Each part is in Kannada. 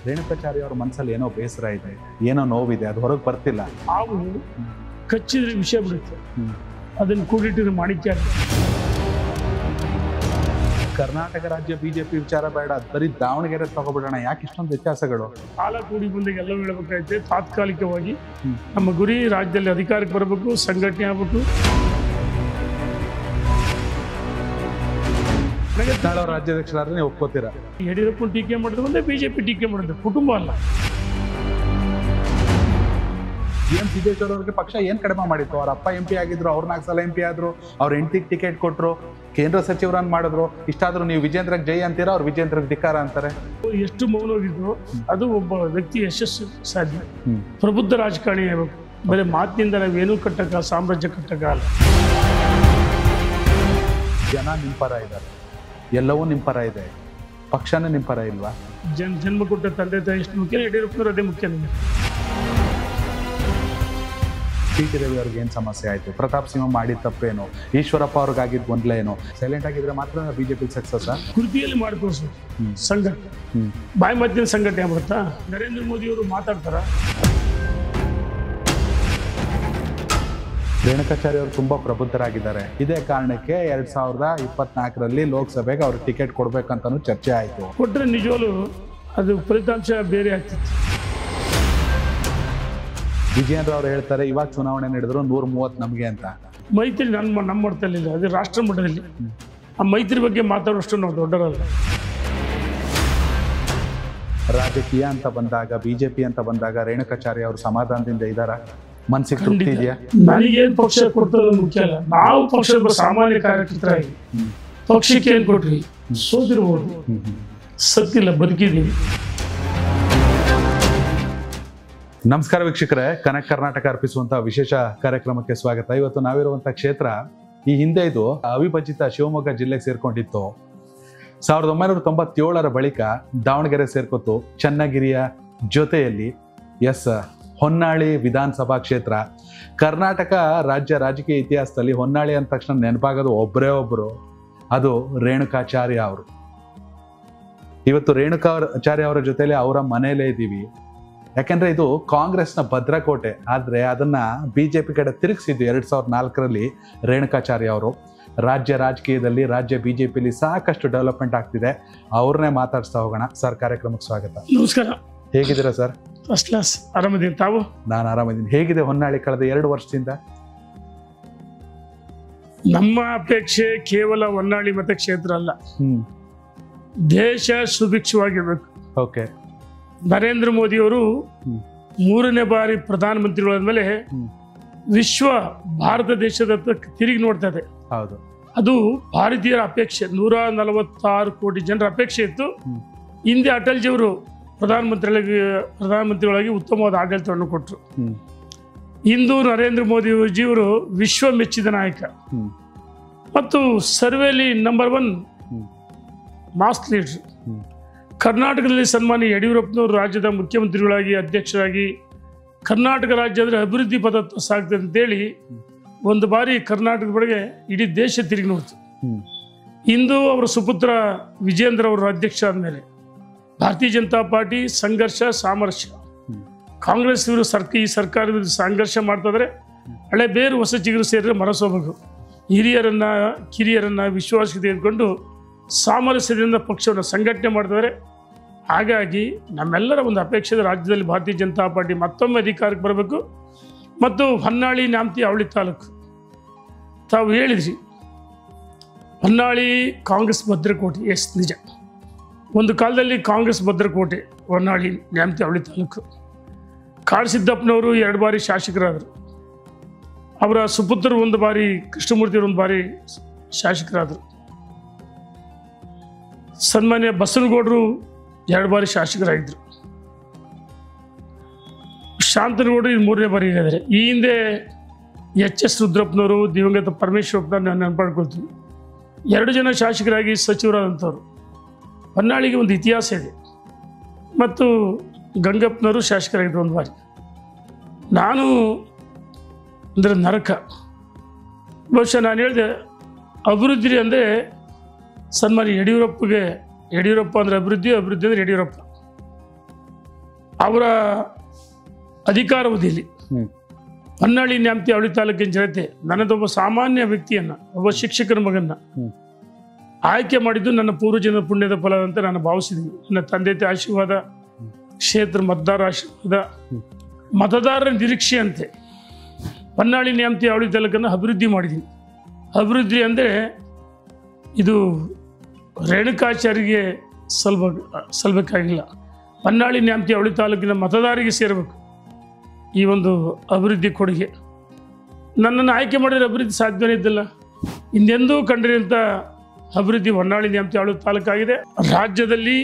ರೇಣುಕಾಚಾರ್ಯ ಅವರ ಮನಸ್ಸಲ್ಲಿ ಏನೋ ಬೇಸರ ಇದೆ, ಏನೋ ನೋವಿದೆ, ಅದು ಹೊರಗೆ ಬರ್ತಿಲ್ಲ. ಹಾವು ಕಚ್ಚಿದ್ರೆ ವಿಷಯ ಬಿಡುತ್ತೆ, ಅದನ್ನು ಕೂಡಿಟ್ಟಿರೋ ಮಾಣಿಕ್ಯ. ಕರ್ನಾಟಕ ರಾಜ್ಯ ಬಿಜೆಪಿ ವಿಚಾರ ಬೇಡ, ಬರೀ ದಾವಣಗೆರೆ ತಗೋಬಿಡೋಣ. ಯಾಕೆ ಇಷ್ಟೊಂದು ವ್ಯತ್ಯಾಸಗಳು? ಕಾಲ ಕೂಡಿ ಬಂದಾಗ ಎಲ್ಲವೂ ಹೇಳಬೇಕಾಯ್ತು. ತಾತ್ಕಾಲಿಕವಾಗಿ ನಮ್ಮ ಗುರಿ ರಾಜ್ಯದಲ್ಲಿ ಅಧಿಕಾರಕ್ಕೆ ಬರಬೇಕು, ಸಂಘಟನೆ ಆಗಬೇಕು. ನಾಳೆ ರಾಜ್ಯಾಧ್ಯಕ್ಷರಾದ್ರೆ ನೀವು ಒಪ್ಕೋತೀರಾ? ಯಡಿಯೂರಪ್ಪ ಟೀಕೆ ಮಾಡಿದ್ರು ಒಂದೇ, ಬಿಜೆಪಿ ಟೀಕೆ ಮಾಡಿದ್ರು, ಕುಟುಂಬ ಅಲ್ಲ. CM ಸಿದ್ದೇಶ್ವರ ಅವ್ರಿಗೆ ಪಕ್ಷ ಏನ್ ಕಡಿಮೆ ಮಾಡಿತ್ತು? ಅವ್ರ ಅಪ್ಪ MP ಆಗಿದ್ರು, ಅವ್ರ 4 ಸಲ MP ಆದ್ರು, ಅವ್ರ ಹೆಂಡತಿಗೆ ಟಿಕೆಟ್ ಕೊಟ್ಟರು, ಕೇಂದ್ರ ಸಚಿವರನ್ನ ಮಾಡಿದ್ರು. ಇಷ್ಟಾದ್ರೂ ನೀವು ವಿಜೇಂದ್ರಗೆ ಜೈ ಅಂತೀರಾ, ಅವ್ರು ವಿಜೇಂದ್ರಗೆ ಧಿಕ್ಕಾರ ಅಂತಾರೆ. ಎಷ್ಟು ಮೌನವಾಗಿದ್ರು ಅದು ಒಬ್ಬ ವ್ಯಕ್ತಿ ಯಶಸ್ಸು ಸಾಧ್ಯ. ಪ್ರಬುದ್ಧ ರಾಜಕಾರಣಿ ಆಗಬೇಕು. ಬರೀ ಮಾತಿನಿಂದ ನಾವೇನೂ ಕಟ್ಟಕ, ಸಾಮ್ರಾಜ್ಯ ಕಟ್ಟಕ ಅಲ್ಲ. ಜನ ನಿಮ್ಮ ಪರ ಇದ್ದಾರೆ, ಎಲ್ಲವೂ ನಿಮ್ಮ ಪರ ಇದೆ, ಪಕ್ಷನೇ ನಿಮ್ಮ ಪರ ಇಲ್ವಾ? ಜನ್ಮ ಕೊಟ್ಟ ತಂದೆ ತಾಯಿ ಎಷ್ಟು ಮುಖ್ಯ, ಯಡಿಯೂರಪ್ಪನವರು ಅದೇ ಮುಖ್ಯ. ಟಿ ರವಿ ಅವ್ರಿಗೆ ಏನು ಸಮಸ್ಯೆ ಆಯಿತು? ಪ್ರತಾಪ್ ಸಿಂಹ ಮಾಡಿದ ತಪ್ಪೇನು? ಈಶ್ವರಪ್ಪ ಅವ್ರಿಗಾಗಿದ್ದು ಗೊಂದಲ ಏನು? ಸೈಲೆಂಟ್ ಆಗಿದ್ರೆ ಮಾತ್ರ ಬಿಜೆಪಿ ಸಕ್ಸಸ್? ಕೃತಿಯಲ್ಲಿ ಮಾಡಿ ತೋರಿಸು ಸಂಘಟನೆ. ಬಾಯಿ ಮಧ್ಯದ ಸಂಘಟನೆ ಆಗ್ಬಿಡುತ್ತಾ? ನರೇಂದ್ರ ಮೋದಿ ಅವರು ಮಾತಾಡ್ತಾರ? ರೇಣುಕಾಚಾರ್ಯ ಅವರು ತುಂಬ ಪ್ರಬುದ್ಧರಾಗಿದ್ದಾರೆ. ಇದೇ ಕಾರಣಕ್ಕೆ 2024ರಲ್ಲಿ ಲೋಕಸಭೆಗೆ ಅವ್ರಿಗೆ ಟಿಕೆಟ್ ಕೊಡ್ಬೇಕಂತನೂ ಚರ್ಚೆ ಆಯಿತು. ಕೊಟ್ಟರೆ ನಿಜವಾಗ್ಲೂ ಅದು ಫಲಿತಾಂಶ ಬೇರೆ ಆಗ್ತಿತ್ತು. ವಿಜಯೇಂದ್ರ ಅವರು ಹೇಳ್ತಾರೆ, ಇವಾಗ ಚುನಾವಣೆ ನಡೆದ್ರು 130 ನಮಗೆ ಅಂತ. ಮೈತ್ರಿ ನಮ್ಮ ಮಟ್ಟದಲ್ಲಿಲ್ಲ, ಅದು ರಾಷ್ಟ್ರ ಮಟ್ಟದಲ್ಲಿ. ಆ ಮೈತ್ರಿ ಬಗ್ಗೆ ಮಾತಾಡೋಷ್ಟು ನಾವು ದೊಡ್ಡರಲ್ಲ. ರಾಜಕೀಯ ಅಂತ ಬಂದಾಗ, ಬಿಜೆಪಿ ಅಂತ ಬಂದಾಗ ರೇಣುಕಾಚಾರ್ಯ ಅವರು ಸಮಾಧಾನದಿಂದ ಇದ್ದಾರ? ಮನಸ್ಸಿಗೆ ತೃಪ್ತಿ ಇದೆಯಾ? ನನಗೇನು ಪಕ್ಷ ಕೊಡ್ತದ ಮುಖ್ಯ ಅಲ್ಲ. ನಾವು ಪಕ್ಷದ ಸಾಮಾನ್ಯ ಕಾರ್ಯಕರ್ತರಾಗಿ ಪಕ್ಷಕ್ಕೆ ಏನು ಕೊಟ್ರಿ? ಸೋತಿರ್ಬೋದು, ಸತ್ತಿಲ್ಲ, ಬದುಕಿದ್ದೀವಿ. ನಮಸ್ಕಾರ ವೀಕ್ಷಕರೇ, ಕನೆಕ್ಟ್ ಕರ್ನಾಟಕ ಅರ್ಪಿಸುವಂತಹ ವಿಶೇಷ ಕಾರ್ಯಕ್ರಮಕ್ಕೆ ಸ್ವಾಗತ. ಇವತ್ತು ನಾವಿರುವಂತಹ ಕ್ಷೇತ್ರ, ಈ ಹಿಂದೆ ಇದು ಅವಿಭಜಿತ ಶಿವಮೊಗ್ಗ ಜಿಲ್ಲೆಗೆ ಸೇರ್ಕೊಂಡಿತ್ತು. 1997ರ ಬಳಿಕ ದಾವಣಗೆರೆ ಸೇರ್ಕೊತು. ಚನ್ನಗಿರಿಯ ಜೊತೆಯಲ್ಲಿ ಹೊನ್ನಾಳಿ ವಿಧಾನಸಭಾ ಕ್ಷೇತ್ರ. ಕರ್ನಾಟಕ ರಾಜ್ಯ ರಾಜಕೀಯ ಇತಿಹಾಸದಲ್ಲಿ ಹೊನ್ನಾಳಿ ಅಂದ ತಕ್ಷಣ ನೆನಪಾಗೋದು ಒಬ್ಬರೇ ಒಬ್ಬರು, ಅದು ರೇಣುಕಾಚಾರ್ಯ ಅವರು. ಇವತ್ತು ರೇಣುಕಾಚಾರ್ಯ ಅವರ ಜೊತೆಲಿ ಅವರ ಮನೆಯಲ್ಲೇ ಇದ್ದೀವಿ. ಯಾಕೆಂದ್ರೆ ಇದು ಕಾಂಗ್ರೆಸ್ನ ಭದ್ರಕೋಟೆ. ಆದರೆ ಅದನ್ನ ಬಿಜೆಪಿ ಕಡೆ ತಿರುಗಿಸಿದ್ದು 2004ರಲ್ಲಿ ರೇಣುಕಾಚಾರ್ಯ ಅವರು. ರಾಜ್ಯ ರಾಜಕೀಯದಲ್ಲಿ, ರಾಜ್ಯ ಬಿಜೆಪಿಲಿ ಸಾಕಷ್ಟು ಡೆವಲಪ್ಮೆಂಟ್ ಆಗ್ತಿದೆ. ಅವ್ರನ್ನೇ ಮಾತಾಡ್ಸ್ತಾ ಹೋಗೋಣ. ಸರ್, ಕಾರ್ಯಕ್ರಮಕ್ಕೆ ಸ್ವಾಗತ. ನಮಸ್ಕಾರ. ಹೇಗಿದ್ದೀರಾ ಸರ್? First class. ಆರಾಮದೀನಿ, ತಾವು? ನಾನು ಆರಾಮಿದ್ದೀನಿ. ಹೇಗಿದೆ ಹೊನ್ನಾಳಿ ಕಳೆದ 2 ವರ್ಷದಿಂದ? ನಮ್ಮ ಅಪೇಕ್ಷೆ ಕೇವಲ ಹೊನ್ನಾಳಿ ಮತಕ್ಷೇತ್ರ ಅಲ್ಲ, ದೇಶ ಸುಭಿಕ್ಷವಾಗಿರ್ಬೇಕು. ಓಕೆ. ನರೇಂದ್ರ ಮೋದಿ ಅವರು 3ನೇ ಬಾರಿ ಪ್ರಧಾನಮಂತ್ರಿಗಳಾದ ಮೇಲೆ ವಿಶ್ವ ಭಾರತ ದೇಶದ ತಿರುಗಿ ನೋಡ್ತಾ ಇದೆ. ಹೌದು, ಅದು ಭಾರತೀಯರ ಅಪೇಕ್ಷೆ. 146 ಕೋಟಿ ಜನರ ಅಪೇಕ್ಷೆ ಇತ್ತು. ಹಿಂದೆ ಅಟಲ್ಜಿಯವರು ಪ್ರಧಾನಮಂತ್ರಿಗಳಾಗಿ ಉತ್ತಮವಾದ ಆಡಳಿತವನ್ನು ಕೊಟ್ಟರು. ಇಂದು ನರೇಂದ್ರ ಮೋದಿಜಿಯವರು ವಿಶ್ವ ಮೆಚ್ಚಿದ ನಾಯಕ ಮತ್ತು ಸರ್ವೇಲಿ ನಂಬರ್ 1 ಮಾಸ್ ಲೀಡರ್. ಕರ್ನಾಟಕದಲ್ಲಿ ಸನ್ಮಾನ್ಯ ಯಡಿಯೂರಪ್ಪನವರು ರಾಜ್ಯದ ಮುಖ್ಯಮಂತ್ರಿಗಳಾಗಿ, ಅಧ್ಯಕ್ಷರಾಗಿ ಕರ್ನಾಟಕ ರಾಜ್ಯ ಅಂದರೆ ಅಭಿವೃದ್ಧಿ ಪಥ ಸಾಗ್ತದೆ ಅಂತೇಳಿ ಒಂದು ಬಾರಿ ಕರ್ನಾಟಕದ ಬಗ್ಗೆ ಇಡೀ ದೇಶ ತಿರುಗಿ ನೋಡ್ತು. ಇಂದು ಅವರ ಸುಪುತ್ರ ವಿಜೇಂದ್ರ ಅವರು ಅಧ್ಯಕ್ಷ ಆದಮೇಲೆ ಭಾರತೀಯ ಜನತಾ ಪಾರ್ಟಿ ಸಂಘರ್ಷ, ಸಾಮರಸ್ಯ. ಕಾಂಗ್ರೆಸ್ ಇವರು ಈ ಸರ್ಕಾರ ವಿರುದ್ಧ ಸಂಘರ್ಷ ಮಾಡ್ತಾಯಿದ್ರೆ ಹಳೆ ಬೇರು ಹೊಸ ಚಿಗುರು ಸೇರಿದ್ರೆ ಮರಸೋಬೇಕು. ಹಿರಿಯರನ್ನು ಕಿರಿಯರನ್ನು ವಿಶ್ವಾಸಕ್ಕೆ ತೆಗೆದುಕೊಂಡು ಸಾಮರಸ್ಯದಿಂದ ಪಕ್ಷವನ್ನು ಸಂಘಟನೆ ಮಾಡ್ತಿದ್ದಾರೆ. ಹಾಗಾಗಿ ನಮ್ಮೆಲ್ಲರ ಒಂದು ಅಪೇಕ್ಷೆ ರಾಜ್ಯದಲ್ಲಿ ಭಾರತೀಯ ಜನತಾ ಪಾರ್ಟಿ ಮತ್ತೊಮ್ಮೆ ಅಧಿಕಾರಕ್ಕೆ ಬರಬೇಕು. ಮತ್ತು ಹೊನ್ನಾಳಿ, ನ್ಯಾಮತಿ, ಅವಳಿ ತಾಲೂಕು ತಾವು ಹೇಳಿದ್ರಿ, ಹೊನ್ನಾಳಿ ಕಾಂಗ್ರೆಸ್ ಭದ್ರಕೋಟೆ. ಎಸ್, ನಿಜ. ಒಂದು ಕಾಲದಲ್ಲಿ ಕಾಂಗ್ರೆಸ್ ಭದ್ರಕೋಟೆ ಹೊನ್ನಾಳಿ, ನ್ಯಾಮತಿ, ಅವಳಿ ತಾಲೂಕು. ಕಾಡಸಿದ್ದಪ್ಪನವರು 2 ಬಾರಿ ಶಾಸಕರಾದರು. ಅವರ ಸುಪುತ್ರರು 1 ಬಾರಿ, ಕೃಷ್ಣಮೂರ್ತಿಯವರು 1 ಬಾರಿ ಶಾಸಕರಾದರು. ಸನ್ಮಾನ್ಯ ಬಸನಗೌಡರು 2 ಬಾರಿ ಶಾಸಕರಾಗಿದ್ದರು. ಶಾಂತನಗೌಡರು 3ನೇ ಬಾರಿ ಇದ್ದಾರೆ. ಈ ಹಿಂದೆ HS ರುದ್ರಪ್ಪನವರು, ದಿವಂಗತ ಪರಮೇಶ್ವರಪ್ಪನ ನಾನು ನೆನಪಾಡ್ಕೊಳ್ತೀನಿ, 2 ಜನ ಶಾಸಕರಾಗಿ ಸಚಿವರಾದಂಥವ್ರು. ಹೊನ್ನಾಳಿಗೆ ಒಂದು ಇತಿಹಾಸ ಇದೆ. ಮತ್ತು ಗಂಗಪ್ಪನವರು ಶಾಸಕರಾಗಿದ್ದರು 1 ಬಾರಿ. ನಾನು ಅಂದರೆ ನರಕ. ಬಹುಶಃ ನಾನು ಹೇಳಿದೆ, ಅಭಿವೃದ್ಧಿ ಅಂದರೆ ಸನ್ಮಾನ್ಯ ಯಡಿಯೂರಪ್ಪ ಅಂದರೆ ಅಭಿವೃದ್ಧಿ, ಅಭಿವೃದ್ಧಿ ಅಂದರೆ ಯಡಿಯೂರಪ್ಪ. ಅವರ ಅಧಿಕಾರಾವಧಿಯಲ್ಲಿ ಹೊನ್ನಾಳಿ ನ್ಯಾಮತಿ ಅವಳಿ ತಾಲೂಕಿನ ಜನತೆ ನನ್ನದೊಬ್ಬ ಸಾಮಾನ್ಯ ವ್ಯಕ್ತಿಯನ್ನು, ಒಬ್ಬ ಶಿಕ್ಷಕನ ಮಗನ್ನ ಆಯ್ಕೆ ಮಾಡಿದ್ದು ನನ್ನ ಪೂರ್ವಜನ ಪುಣ್ಯದ ಫಲ ಅಂತ ನಾನು ಭಾವಿಸಿದ್ದೀನಿ. ನನ್ನ ತಂದೆ ತಾಯಿ ಆಶೀರ್ವಾದ, ಕ್ಷೇತ್ರ ಮತದಾರ ಆಶೀರ್ವಾದ, ಮತದಾರರ ನಿರೀಕ್ಷೆ ಅಂತೆ ಹೊನ್ನಾಳಿ ನ್ಯಾಮತಿ ಅವಳಿ ತಾಲೂಕನ್ನು ಅಭಿವೃದ್ಧಿ ಮಾಡಿದ್ದೀನಿ. ಅಭಿವೃದ್ಧಿ ಅಂದರೆ ಇದು ರೇಣುಕಾಚಾರ್ಯಗೆ ಸಲ್ಲಬೇಕಾಗಿಲ್ಲ, ಹೊನ್ನಾಳಿ ನ್ಯಾಮತಿ ಅವಳಿ ತಾಲೂಕಿನ ಮತದಾರರಿಗೆ ಸೇರಬೇಕು ಈ ಒಂದು ಅಭಿವೃದ್ಧಿ ಕೊಡುಗೆ. ನನ್ನನ್ನು ಆಯ್ಕೆ ಮಾಡಿದರೆ ಅಭಿವೃದ್ಧಿ ಸಾಧ್ಯವೇ ಇದ್ದಿಲ್ಲ. ಹಿಂದೆಂದೂ ಕಂಡಿರುವಂಥ ಅಭಿವೃದ್ಧಿ ಹೊನ್ನಾಳಿ ನ್ಯಾಮತಿ ಅವಳಿ ತಾಲೂಕಾಗಿದೆ. ರಾಜ್ಯದಲ್ಲಿ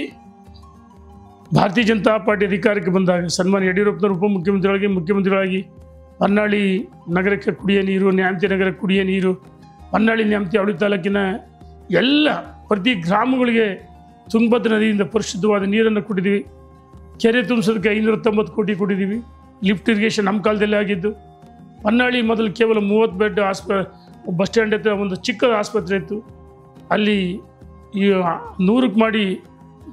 ಭಾರತೀಯ ಜನತಾ ಪಾರ್ಟಿ ಅಧಿಕಾರಕ್ಕೆ ಬಂದಾಗ ಸನ್ಮಾನ್ಯ ಯಡಿಯೂರಪ್ಪನವರು ಮುಖ್ಯಮಂತ್ರಿಗಳಾಗಿ ಹೊನ್ನಾಳಿ ನಗರಕ್ಕೆ ಕುಡಿಯ ನೀರು, ನ್ಯಾಮತಿ ನಗರಕ್ಕೆ ಕುಡಿಯ ನೀರು, ಹೊನ್ನಾಳಿ ನ್ಯಾಮತಿ ಅವಳಿ ತಾಲೂಕಿನ ಎಲ್ಲ ಪ್ರತಿ ಗ್ರಾಮಗಳಿಗೆ ತುಂಗಭದ್ರಾ ನದಿಯಿಂದ ಪರಿಶುದ್ಧವಾದ ನೀರನ್ನು ಕೊಟ್ಟಿದ್ದೀವಿ. ಕೆರೆ ತುಂಬಿಸೋದಕ್ಕೆ 590 ಕೋಟಿ ಕೊಟ್ಟಿದ್ದೀವಿ. ಲಿಫ್ಟ್ ಇರಿಗೇಷನ್ ನಮ್ಮ ಕಾಲದಲ್ಲಿ ಆಗಿದ್ದು. ಹೊನ್ನಾಳಿ ಮೊದಲು ಕೇವಲ 30 ಬೆಡ್ ಬಸ್ ಸ್ಟ್ಯಾಂಡ್ ಹತ್ರ ಒಂದು ಚಿಕ್ಕದ ಆಸ್ಪತ್ರೆ ಇತ್ತು. ಅಲ್ಲಿ ಈ 100ಕ್ಕೆ ಮಾಡಿ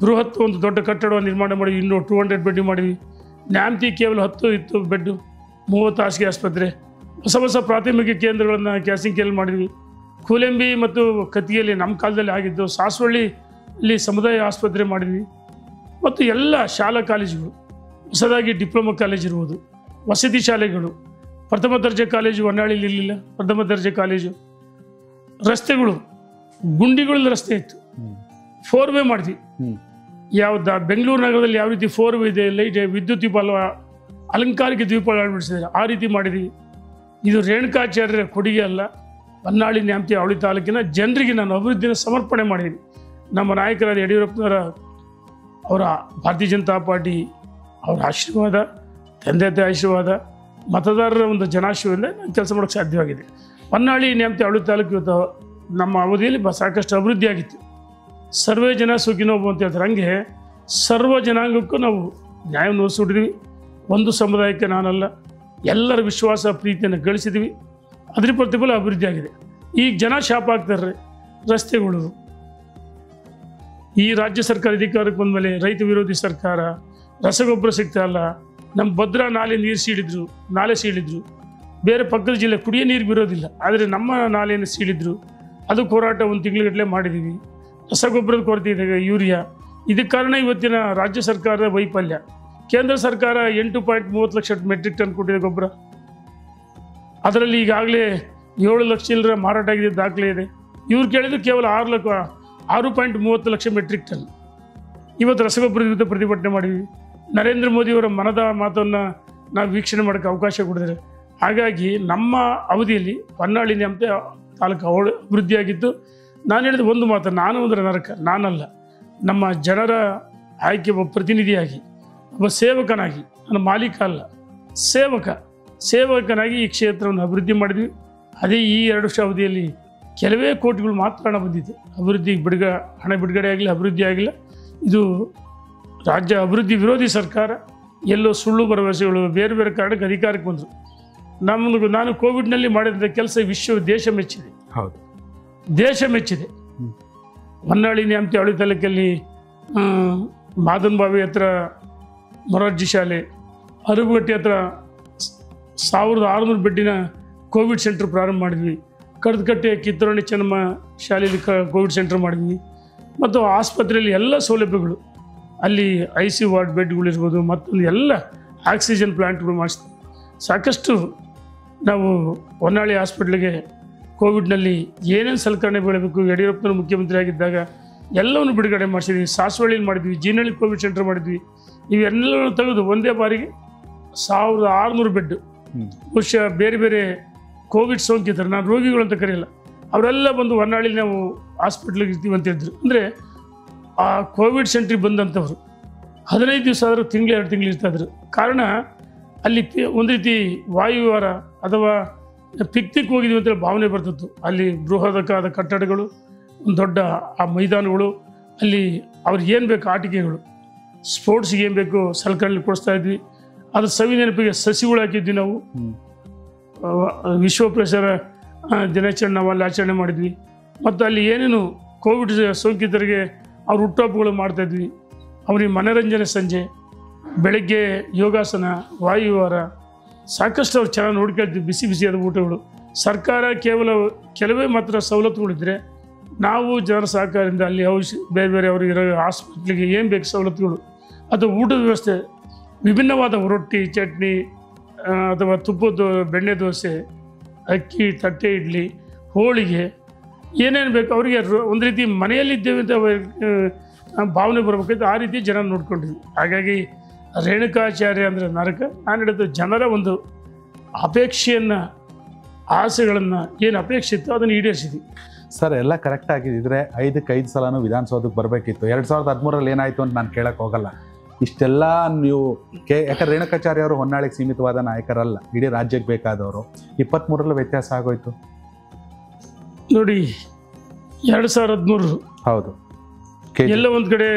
ಬೃಹತ್ ಒಂದು ದೊಡ್ಡ ಕಟ್ಟಡ ನಿರ್ಮಾಣ ಮಾಡಿ ಇನ್ನೂ 200 ಬೆಡ್ ಮಾಡಿದ್ವಿ. ನ್ಯಾಮತಿ ಕೇವಲ 10 ಇತ್ತು ಬೆಡ್ಡು, 30 ಹಾಸಿಗೆ ಆಸ್ಪತ್ರೆ. ಹೊಸ ಪ್ರಾಥಮಿಕ ಕೇಂದ್ರಗಳನ್ನು ಕ್ಯಾಸಿಂಗ್ ಮಾಡಿದ್ವಿ. ಕೂಲೆಂಬಿ ಮತ್ತು ಕತ್ತಿಗೆಯಲ್ಲಿ ನಮ್ಮ ಕಾಲದಲ್ಲಿ ಆಗಿದ್ದು. ಸಾಸವಳ್ಳಿಯಲ್ಲಿ ಸಮುದಾಯ ಆಸ್ಪತ್ರೆ ಮಾಡಿದ್ವಿ. ಮತ್ತು ಎಲ್ಲ ಶಾಲಾ ಕಾಲೇಜುಗಳು, ಹೊಸದಾಗಿ ಡಿಪ್ಲೊಮಾ ಕಾಲೇಜ್ ಇರ್ಬೋದು, ವಸತಿ ಶಾಲೆಗಳು, ಪ್ರಥಮ ದರ್ಜೆ ಕಾಲೇಜು ಹೊನ್ನಾಳಿಲಿ ಇರಲಿಲ್ಲ, ಪ್ರಥಮ ದರ್ಜೆ ಕಾಲೇಜು. ರಸ್ತೆಗಳು, ಗುಂಡಿಗಳಲ್ಲಿ ರಸ್ತೆ ಇತ್ತು, 4 ವೇ ಮಾಡಿದ್ವಿ. ಯಾವ್ದು ಬೆಂಗಳೂರು ನಗರದಲ್ಲಿ ಯಾವ ರೀತಿ 4 ವೇ ಇದೆ, ಲೈಟ್ ವಿದ್ಯುತ್ ದೀಪ ಅಲ್ವಾ, ಅಲಂಕಾರಿಕ ದೀಪಗಳು ಅಳವಡಿಸಿದ್ದಾರೆ, ಆ ರೀತಿ ಮಾಡಿದ್ವಿ. ಇದು ರೇಣುಕಾಚಾರ್ಯರ ಕೊಡುಗೆ ಅಲ್ಲ, ಹೊನ್ನಾಳಿ ನ್ಯಾಮತಿ ಅವಳಿ ತಾಲೂಕಿನ ಜನರಿಗೆ ನಾನು ಅಭಿವೃದ್ಧಿನ ಸಮರ್ಪಣೆ ಮಾಡಿದ್ದೀನಿ. ನಮ್ಮ ನಾಯಕರಾದ ಯಡಿಯೂರಪ್ಪನವರ ಅವರ ಭಾರತೀಯ ಜನತಾ ಪಾರ್ಟಿ ಅವರ ಆಶೀರ್ವಾದ, ತಂದೆ ತಾಯಿ ಆಶೀರ್ವಾದ, ಮತದಾರರ ಒಂದು ಜನಾಶೀರ್ವಾದದಿಂದ ನಾನು ಕೆಲಸ ಮಾಡೋಕ್ಕೆ ಸಾಧ್ಯವಾಗಿದೆ. ಹೊನ್ನಾಳಿ ನ್ಯಾಮತಿ ಅವಳಿ ತಾಲೂಕು ಇವತ್ತು ನಮ್ಮ ಅವಧಿಯಲ್ಲಿ ಸಾಕಷ್ಟು ಅಭಿವೃದ್ಧಿ ಆಗಿತ್ತು. ಸರ್ವೇ ಜನ ಸುಖಿನೋ ಅಂತ ಹೇಳ್ತಾರೆ, ಹಂಗೆ ಸರ್ವ ಜನಾಂಗಕ್ಕೂ ನಾವು ನ್ಯಾಯವನ್ನು ಒದಗಿಸಿಬಿಟ್ಟಿದ್ವಿ. ಒಂದು ಸಮುದಾಯಕ್ಕೆ ನಾನಲ್ಲ, ಎಲ್ಲರ ವಿಶ್ವಾಸ ಪ್ರೀತಿಯನ್ನು ಗಳಿಸಿದ್ವಿ. ಅದ್ರ ಪ್ರತಿಫಲ ಅಭಿವೃದ್ಧಿ ಆಗಿದೆ. ಈಗ ಜನ ಶಾಪ ಆಗ್ತಾರೆ. ರಸ್ತೆಗಳು, ಈ ರಾಜ್ಯ ಸರ್ಕಾರ ಅಧಿಕಾರಕ್ಕೆ ಬಂದಮೇಲೆ ರೈತ ವಿರೋಧಿ ಸರ್ಕಾರ, ರಸಗೊಬ್ಬರ ಸಿಗ್ತಾ ಇಲ್ಲ, ನಮ್ಮ ಭದ್ರಾ ನಾಲೆ ಸೀಳಿದ್ರು. ಬೇರೆ ಪಕ್ಕದ ಜಿಲ್ಲೆ ಕುಡಿಯೋ ನೀರು ಬಿರೋದಿಲ್ಲ, ಆದರೆ ನಮ್ಮ ನಾಲೆಯನ್ನು ಸೀಳಿದ್ರು. ಅದು ಹೋರಾಟ 1 ತಿಂಗಳಗಟ್ಟಲೆ ಮಾಡಿದ್ದೀವಿ. ರಸಗೊಬ್ಬರದ ಕೊರತೆ ಇದೆ, ಯೂರಿಯಾ. ಇದಕ್ಕೆ ಕಾರಣ ಇವತ್ತಿನ ರಾಜ್ಯ ಸರ್ಕಾರದ ವೈಫಲ್ಯ. ಕೇಂದ್ರ ಸರ್ಕಾರ 8.30 ಲಕ್ಷ ಮೆಟ್ರಿಕ್ ಟನ್ ಕೊಟ್ಟಿದೆ ಗೊಬ್ಬರ. ಅದರಲ್ಲಿ ಈಗಾಗಲೇ 7 ಲಕ್ಷ ಚಿಲ್ಲರೆ ಮಾರಾಟ ಆಗಿದೆ, ದಾಖಲೆ ಇದೆ. ಇವ್ರು ಕೇಳಿದ್ರು ಕೇವಲ 6.30 ಲಕ್ಷ ಮೆಟ್ರಿಕ್ ಟನ್. ಇವತ್ತು ರಸಗೊಬ್ಬರದ ವಿರುದ್ಧ ಪ್ರತಿಭಟನೆ ಮಾಡಿದ್ವಿ. ನರೇಂದ್ರ ಮೋದಿಯವರ ಮನದ ಮಾತನ್ನು ನಾವು ವೀಕ್ಷಣೆ ಮಾಡೋಕ್ಕೆ ಅವಕಾಶ ಕೊಡಿದರೆ. ಹಾಗಾಗಿ ನಮ್ಮ ಅವಧಿಯಲ್ಲಿ ಹೊನ್ನಾಳಿ ನ್ಯಾಮತಿ ತಾಲೂಕು ಅಭಿವೃದ್ಧಿಯಾಗಿದ್ದು. ನಾನು ಹೇಳಿದ ಒಂದು ಮಾತು, ನಾನು ಅಂದರೆ ನರಕ ನಾನಲ್ಲ, ನಮ್ಮ ಜನರ ಆಯ್ಕೆ ಒಬ್ಬ ಪ್ರತಿನಿಧಿಯಾಗಿ, ಒಬ್ಬ ಸೇವಕನಾಗಿ, ನನ್ನ ಮಾಲೀಕ ಅಲ್ಲ, ಸೇವಕನಾಗಿ ಈ ಕ್ಷೇತ್ರವನ್ನು ಅಭಿವೃದ್ಧಿ ಮಾಡಿದ್ವಿ. ಅದೇ ಈ 2 ವರ್ಷ ಅವಧಿಯಲ್ಲಿ ಕೆಲವೇ ಕೋಟಿಗಳು ಮಾತ್ರ ಹಣ ಬಂದಿದೆ. ಹಣ ಬಿಡುಗಡೆ ಆಗಲಿ, ಅಭಿವೃದ್ಧಿ ಆಗಿಲ್ಲ. ಇದು ರಾಜ್ಯ ಅಭಿವೃದ್ಧಿ ವಿರೋಧಿ ಸರ್ಕಾರ. ಎಲ್ಲೋ ಸುಳ್ಳು ಭರವಸೆಗಳು, ಬೇರೆ ಬೇರೆ ಕಾರಣಕ್ಕೆ ಅಧಿಕಾರಕ್ಕೆ ಬಂದರು. ನಾನು ಕೋವಿಡ್ನಲ್ಲಿ ಮಾಡಿದ ಕೆಲಸ ದೇಶ ಮೆಚ್ಚಿದೆ. ಹೌದು, ದೇಶ ಮೆಚ್ಚಿದೆ. ಹೊನ್ನಾಳಿ ನ್ಯಾಮತಿ ಅವಳಿ ತಾಲೂಕಲ್ಲಿ ಮಾದನ್ ಬಾವಿ ಹತ್ರ ಮೊರಾರ್ಜಿ ಶಾಲೆ, ಅರಬಗಟ್ಟಿ ಹತ್ರ 1600 ಬೆಡ್ಡಿನ ಕೋವಿಡ್ ಸೆಂಟರ್ ಪ್ರಾರಂಭ ಮಾಡಿದ್ವಿ. ಕಡದಕಟ್ಟೆ ಕಿತ್ತೂರಾಣಿ ಚೆನ್ನಮ್ಮ ಶಾಲೆಯಲ್ಲಿ ಕೋವಿಡ್ ಸೆಂಟರ್ ಮಾಡಿದ್ವಿ. ಮತ್ತು ಆಸ್ಪತ್ರೆಯಲ್ಲಿ ಎಲ್ಲ ಸೌಲಭ್ಯಗಳು, ಅಲ್ಲಿ ICU ವಾರ್ಡ್ ಬೆಡ್ಗಳಿರ್ಬೋದು, ಮತ್ತೊಂದು ಎಲ್ಲ ಆಕ್ಸಿಜನ್ ಪ್ಲ್ಯಾಂಟ್ಗಳು ಮಾಡಿಸ್ತೀವಿ. ಸಾಕಷ್ಟು ನಾವು ಹೊನ್ನಾಳಿ ಹಾಸ್ಪಿಟ್ಲಿಗೆ ಕೋವಿಡ್ನಲ್ಲಿ ಏನೇನು ಸಲಕರಣೆ ಬೆಳಬೇಕು, ಯಡಿಯೂರಪ್ಪನವರು ಮುಖ್ಯಮಂತ್ರಿ ಆಗಿದ್ದಾಗ ಎಲ್ಲವನ್ನು ಬಿಡುಗಡೆ ಮಾಡಿಸಿದ್ವಿ. ಸಾಸವಳ್ಳಿಯಲ್ಲಿ ಮಾಡಿದ್ವಿ, ಜೀನಹಳ್ಳಿ ಕೋವಿಡ್ ಸೆಂಟರ್ ಮಾಡಿದ್ವಿ. ಇವೆಲ್ಲವನ್ನು ತೆಗೆದು ಒಂದೇ ಬಾರಿಗೆ 1600 ಬೆಡ್. ಬಹುಶಃ ಬೇರೆ ಬೇರೆ ಕೋವಿಡ್ ಸೋಂಕಿತರು, ನಾನು ರೋಗಿಗಳು ಅಂತ ಕರೆಯಲ್ಲ, ಅವರೆಲ್ಲ ಬಂದು ಹೊನ್ನಾಳಿ ನಾವು ಹಾಸ್ಪಿಟ್ಲಿಗೆ ಇರ್ತೀವಿ ಅಂತ ಹೇಳಿದ್ರು. ಅಂದರೆ ಆ ಕೋವಿಡ್ ಸೆಂಟ್ರಿಗೆ ಬಂದಂಥವ್ರು 15 ದಿವಸ ಆದರೂ 2 ತಿಂಗಳು ಇರ್ತಾಯಿದ್ರು. ಕಾರಣ ಅಲ್ಲಿ ಒಂದು ರೀತಿ ವಾಯುವಾರ ಅಥವಾ ಪಿಕ್ನಿಕ್ ಹೋಗಿದ್ವಿ ಅಂತೇಳಿ ಭಾವನೆ ಬರ್ತಿತ್ತು. ಅಲ್ಲಿ ಬೃಹದಾದ ಕಟ್ಟಡಗಳು, ಒಂದು ದೊಡ್ಡ ಆ ಮೈದಾನಗಳು, ಅಲ್ಲಿ ಅವ್ರಿಗೆ ಏನು ಬೇಕು ಆಟಿಕೆಗಳು, ಸ್ಪೋರ್ಟ್ಸ್ಗೆ ಏನು ಬೇಕು ಸಲಕರಣೆ ಕೊಡಿಸ್ತಾ ಇದ್ವಿ. ಅದ್ರ ಸವಿ ನೆನಪಿಗೆ ಸಸಿಗಳು ಹಾಕಿದ್ವಿ. ನಾವು ವಿಶ್ವ ಪರಿಸರ ದಿನಾಚರಣೆ ನಾವು ಅಲ್ಲಿ ಆಚರಣೆ ಮಾಡಿದ್ವಿ. ಮತ್ತು ಅಲ್ಲಿ ಏನೇನು ಕೋವಿಡ್ ಸೋಂಕಿತರಿಗೆ ಅವ್ರ ಹುಟ್ಟುಹಬ್ಬಗಳು ಮಾಡ್ತಾಯಿದ್ವಿ. ಅವ್ರಿಗೆ ಮನೋರಂಜನೆ ಸಂಜೆ, ಬೆಳಗ್ಗೆ ಯೋಗಾಸನ, ವಾಯುವಾರ ಸಾಕಷ್ಟು ಅವ್ರು ಚೆನ್ನಾಗಿ ನೋಡ್ಕೊಳ್ತೀವಿ. ಬಿಸಿ ಬಿಸಿಯಾದ ಊಟಗಳು. ಸರ್ಕಾರ ಕೇವಲ ಕೆಲವೇ ಮಾತ್ರ ಸವಲತ್ತುಗಳಿದ್ದರೆ ನಾವು ಜನರ ಸಹಕಾರದಿಂದ ಅಲ್ಲಿ ಬೇರೆ ಬೇರೆ ಅವ್ರಿಗೆ ಇರೋ ಹಾಸ್ಪಿಟ್ಲಿಗೆ ಏನು ಬೇಕು ಸವಲತ್ತುಗಳು ಅಥವಾ ಊಟದ ವ್ಯವಸ್ಥೆ, ವಿಭಿನ್ನವಾದ ರೊಟ್ಟಿ, ಚಟ್ನಿ ಅಥವಾ ತುಪ್ಪದ ಬೆಣ್ಣೆ ದೋಸೆ, ಅಕ್ಕಿ, ತಟ್ಟೆ ಇಡ್ಲಿ, ಹೋಳಿಗೆ ಏನೇನು ಬೇಕು ಅವರಿಗೆ ಒಂದು ರೀತಿ ಮನೆಯಲ್ಲಿದ್ದೇವೆ ಅಂತ ಭಾವನೆ ಬರಬೇಕಾಯ್ತು. ಆ ರೀತಿ ಜನ ನೋಡ್ಕೊಂಡಿದ್ವಿ. ಹಾಗಾಗಿ ರೇಣುಕಾಚಾರ್ಯ ಅಂದರೆ ನರಕ. ನಾನು ಹೇಳಿದ್ದು ಜನರ ಒಂದು ಅಪೇಕ್ಷೆಯನ್ನು, ಆಸೆಗಳನ್ನು ಏನು ಅಪೇಕ್ಷೆ ಇತ್ತು ಅದನ್ನು ಈಡೇರಿಸಿದ್ವಿ. ಸರ್, ಎಲ್ಲ ಕರೆಕ್ಟ್ ಆಗಿದ್ದರೆ 5 ಸಲನೂ ವಿಧಾನಸೌಧಕ್ಕೆ ಬರಬೇಕಿತ್ತು. 2013ರಲ್ಲಿ ಏನಾಯಿತು ಅಂತ ನಾನು ಕೇಳೋಕ್ಕೆ ಹೋಗಲ್ಲ. ಇಷ್ಟೆಲ್ಲ ನೀವು ಯಾಕಂದ್ರೆ ರೇಣುಕಾಚಾರ್ಯ ಅವರು ಹೊನ್ನಾಳಿಗೆ ಸೀಮಿತವಾದ ನಾಯಕರಲ್ಲ, ಇಡೀ ರಾಜ್ಯಕ್ಕೆ ಬೇಕಾದವರು. 23ರಲ್ಲಿ ವ್ಯತ್ಯಾಸ ಆಗೋಯ್ತು ನೋಡಿ. 2013 ಹೌದು, ಎಲ್ಲ ಒಂದು ಕಡೆ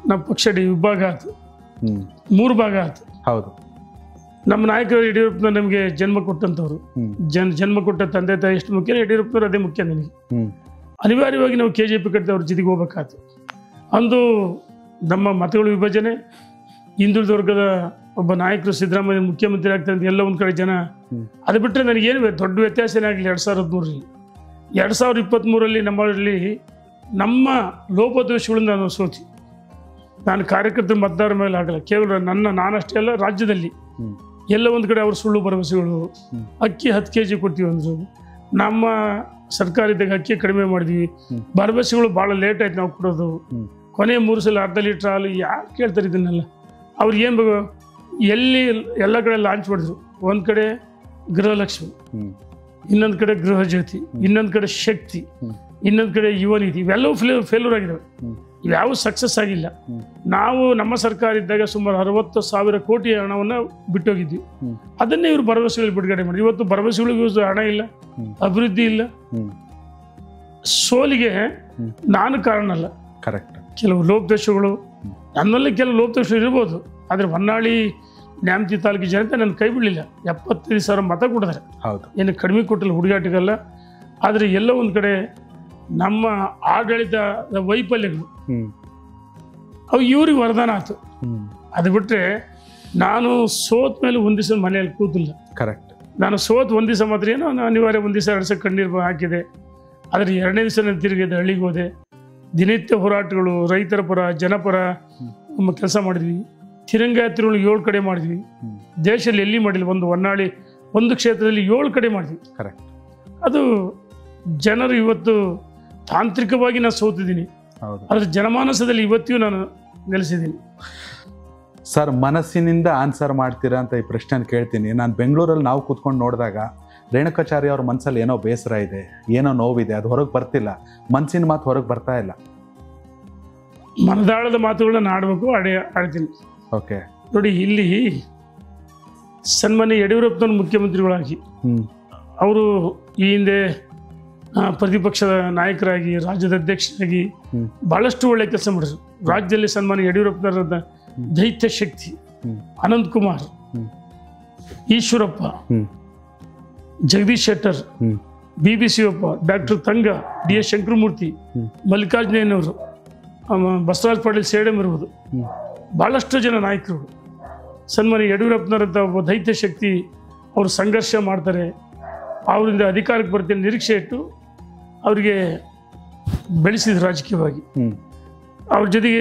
ನಮ್ಮ ಪಕ್ಷ ವಿಭಾಗ ಆಯ್ತು, 3 ಭಾಗ ಆಯ್ತು. ಹೌದು, ನಮ್ಮ ನಾಯಕರು ಯಡಿಯೂರಪ್ಪನ ನಮಗೆ ಜನ್ಮ ಕೊಟ್ಟಂಥವ್ರು. ಜನ್ಮ ಕೊಟ್ಟ ತಂದೆ ತಾಯಿ ಎಷ್ಟು ಮುಖ್ಯ, ಯಡಿಯೂರಪ್ಪನವ್ರು ಅದೇ ಮುಖ್ಯ ನನಗೆ. ಅನಿವಾರ್ಯವಾಗಿ ನಾವು KJP ಕಟ್ಟಿದ ಅವ್ರ ಜೊತೆಗೆ ಹೋಗ್ಬೇಕಾಯ್ತು. ಅಂದು ನಮ್ಮ ಮತಗಳ ವಿಭಜನೆ, ಹಿಂದುಳಿದ ವರ್ಗದ ಒಬ್ಬ ನಾಯಕರು ಸಿದ್ದರಾಮಯ್ಯ ಮುಖ್ಯಮಂತ್ರಿ ಆಗ್ತಾರೆ ಅಂತ ಎಲ್ಲ ಒಂದು ಕಡೆ ಜನ. ಅದು ಬಿಟ್ಟರೆ ನನಗೇನು ದೊಡ್ಡ ವ್ಯತ್ಯಾಸ ಏನಾಗಲಿ 2013ರಲ್ಲಿ. 2023ರಲ್ಲಿ ನಮ್ಮಲ್ಲಿ ನಮ್ಮ ಲೋಪದೋಷಗಳಿಂದ ನಾನು ಸೋತಿ. ನಾನು ಕಾರ್ಯಕರ್ತರ ಮತದಾರರ ಮೇಲೆ ಆಗಲ್ಲ, ಕೇವಲ ನಾನಷ್ಟೇ ಅಲ್ಲ, ರಾಜ್ಯದಲ್ಲಿ ಎಲ್ಲ ಒಂದು ಕಡೆ ಅವ್ರ ಸುಳ್ಳು ಭರವಸೆಗಳು. ಅಕ್ಕಿ 10 kg ಕೊಡ್ತೀವಿ ಅಂದರು, ನಮ್ಮ ಸರ್ಕಾರ ಇದ್ದಾಗ ಅಕ್ಕಿ ಕಡಿಮೆ ಮಾಡಿದ್ವಿ. ಭರವಸೆಗಳು ಭಾಳ ಲೇಟ್ ಆಯ್ತು ನಾವು ಕೊಡೋದು. ಕೊನೆ 3 ಸಲ ಅರ್ಧ ಲೀಟ್ರ್ ಹಾಲು ಯಾರು ಕೇಳ್ತಾರೆ ಇದನ್ನೆಲ್ಲ? ಅವ್ರು ಏನು ಬೇಕು ಎಲ್ಲಿ ಎಲ್ಲ ಕಡೆ ಲಾಂಚ್ ಮಾಡಿದ್ರು. ಒಂದು ಕಡೆ ಗೃಹಲಕ್ಷ್ಮಿ, ಇನ್ನೊಂದು ಕಡೆ ಗೃಹ ಜ್ಯೋತಿ, ಇನ್ನೊಂದು ಕಡೆ ಶಕ್ತಿ, ಇನ್ನೊಂದು ಕಡೆ ಯುವ ನಿಧಿ. ಇವೆಲ್ಲವೂ ಫೇಲ್ಯೂರ್ ಆಗಿದ್ದಾವೆ, ಇವ್ಯಾವ ಸಕ್ಸಸ್ ಆಗಿಲ್ಲ. ನಾವು ನಮ್ಮ ಸರ್ಕಾರ ಇದ್ದಾಗ ಸುಮಾರು 60,000 ಕೋಟಿ ಹಣವನ್ನು ಬಿಟ್ಟೋಗಿದ್ವಿ. ಅದನ್ನೇ ಇವರು ಭರವಸೆಗಳು ಬಿಡುಗಡೆ ಮಾಡಿ. ಇವತ್ತು ಭರವಸೆಗಳಿಗೂ ಹಣ ಇಲ್ಲ, ಅಭಿವೃದ್ಧಿ ಇಲ್ಲ. ಸೋಲಿಗೆ ನಾನು ಕಾರಣ ಅಲ್ಲ, ಕರೆಕ್ಟ್. ಕೆಲವು ಲೋಪದೋಷಗಳು ನನ್ನಲ್ಲಿ ಕೆಲವು ಲೋಪದೋಷ ಇರ್ಬೋದು. ಆದರೆ ಹೊನ್ನಾಳಿ ನ್ಯಾಮತಿ ತಾಲೂಕು ಜನತೆ ನನ್ನ ಕೈ ಬಿಡಲಿಲ್ಲ. 75,000 ಮತ ಕೊಟ್ಟಿದ್ದಾರೆ. ಹೌದು, ಏನು ಕಡಿಮೆ ಕೊಟ್ಟಿಲ್ಲ, ಹುಡುಗಾಟಿಗಲ್ಲ. ಆದರೆ ಎಲ್ಲ ಒಂದು ಕಡೆ ನಮ್ಮ ಆಡಳಿತದ ವೈಫಲ್ಯಗಳು ಅವು ಇವ್ರಿಗೆ ವರದಾನ ಆಯ್ತು. ಅದು ಬಿಟ್ಟರೆ ನಾನು ಸೋತ್ ಮೇಲೆ ಒಂದು ದಿವಸ ಮನೆಯಲ್ಲಿ ಕೂತಿಲ್ಲ. ಕರೆಕ್ಟ್. ನಾನು ಸೋತ್ ಒಂದು ದಿವಸ ಮಾತ್ರ ಏನೋ ಅನಿವಾರ್ಯ 1 ದಿವಸ 2 ದಿವಸ ಕಣ್ಣೀರು ಹಾಕಿದೆ. ಆದರೆ 2ನೇ ದಿವಸ ನಾನು ತಿರುಗಿದೆ, ಹಳ್ಳಿಗೆ ಹೋದೆ. ದಿನನಿತ್ಯ ಹೋರಾಟಗಳು, ರೈತರ ಪರ, ಜನಪರ ನಮ್ಮ ಕೆಲಸ ಮಾಡಿದ್ವಿ. ತಿರಂಗಾತ್ರಿಗಳು 7 ಕಡೆ ಮಾಡಿದ್ವಿ. ದೇಶದಲ್ಲಿ ಎಲ್ಲಿ ಮಾಡಿಲ್ಲ. ಒಂದು ಹೊನ್ನಾಳಿ ಒಂದು ಕ್ಷೇತ್ರದಲ್ಲಿ 7 ಕಡೆ ಮಾಡಿದ್ವಿ. ಕರೆಕ್ಟ್. ಅದು ಜನರು ಇವತ್ತು ತಾಂತ್ರಿಕವಾಗಿ ನಾನು ಸೋತಿದ್ದೀನಿ, ಆದರೆ ಜನಮಾನಸದಲ್ಲಿ ಇವತ್ತಿಗೂ ನಾನು ನೆಲೆಸಿದ್ದೀನಿ. ಸರ್, ಮನಸ್ಸಿನಿಂದ ಆನ್ಸರ್ ಮಾಡ್ತೀರಾ ಅಂತ ಈ ಪ್ರಶ್ನೆ ಕೇಳ್ತೀನಿ. ನಾನು ಬೆಂಗಳೂರಲ್ಲಿ ನಾವು ಕೂತ್ಕೊಂಡು ನೋಡಿದಾಗ ರೇಣುಕಾಚಾರ್ಯ ಅವ್ರ ಮನಸ್ಸಲ್ಲಿ ಏನೋ ಬೇಸರ ಇದೆ, ಏನೋ ನೋವಿದೆ, ಅದು ಹೊರಗೆ ಬರ್ತಿಲ್ಲ. ಮನಸ್ಸಿನ ಮಾತು ಹೊರಗೆ ಬರ್ತಾ ಇಲ್ಲ. ಮನದಾಳದ ಮಾತುಗಳನ್ನ ಆಡಬೇಕು, ಆಡ್ತೀನಿ. ಓಕೆ. ನೋಡಿ, ಇಲ್ಲಿ ಸನ್ಮಾನ್ಯ ಯಡಿಯೂರಪ್ಪನವ್ರು ಮುಖ್ಯಮಂತ್ರಿಗಳಾಗಿ ಅವರು ಈ ಹಿಂದೆ ಪ್ರತಿಪಕ್ಷದ ನಾಯಕರಾಗಿ, ರಾಜ್ಯದ ಅಧ್ಯಕ್ಷರಾಗಿ ಬಹಳಷ್ಟು ಒಳ್ಳೆ ಕೆಲಸ ಮಾಡಿದ್ರು. ರಾಜ್ಯದಲ್ಲಿ ಸನ್ಮಾನ್ಯ ಯಡಿಯೂರಪ್ಪನವರ ದೈತ್ಯ ಶಕ್ತಿ, ಅನಂತ್ ಕುಮಾರ್, ಈಶ್ವರಪ್ಪ, ಜಗದೀಶ್ ಶೆಟ್ಟರ್, BB ಶಿವಪ್ಪ, ಡಾಕ್ಟರ್ ತಂಗ, DS ಶಂಕರಮೂರ್ತಿ, ಮಲ್ಲಿಕಾರ್ಜುನಯ್ಯನವರು, ಬಸವರಾಜ ಪಾಟೀಲ್ ಸೇಡಂ ಇರ್ಬೋದು, ಭಾಳಷ್ಟು ಜನ ನಾಯಕರು. ಸನ್ಮಾನ್ಯ ಯಡಿಯೂರಪ್ಪನವರಂಥ ಒಬ್ಬ ದೈತ್ಯ ಶಕ್ತಿ, ಅವರು ಸಂಘರ್ಷ ಮಾಡ್ತಾರೆ, ಅವರಿಂದ ಅಧಿಕಾರಕ್ಕೆ ಬರ್ತೀನಿ ನಿರೀಕ್ಷೆ ಇಟ್ಟು ಅವರಿಗೆ ಬೆಳೆಸಿದ್ರು ರಾಜಕೀಯವಾಗಿ. ಅವ್ರ ಜೊತೆಗೆ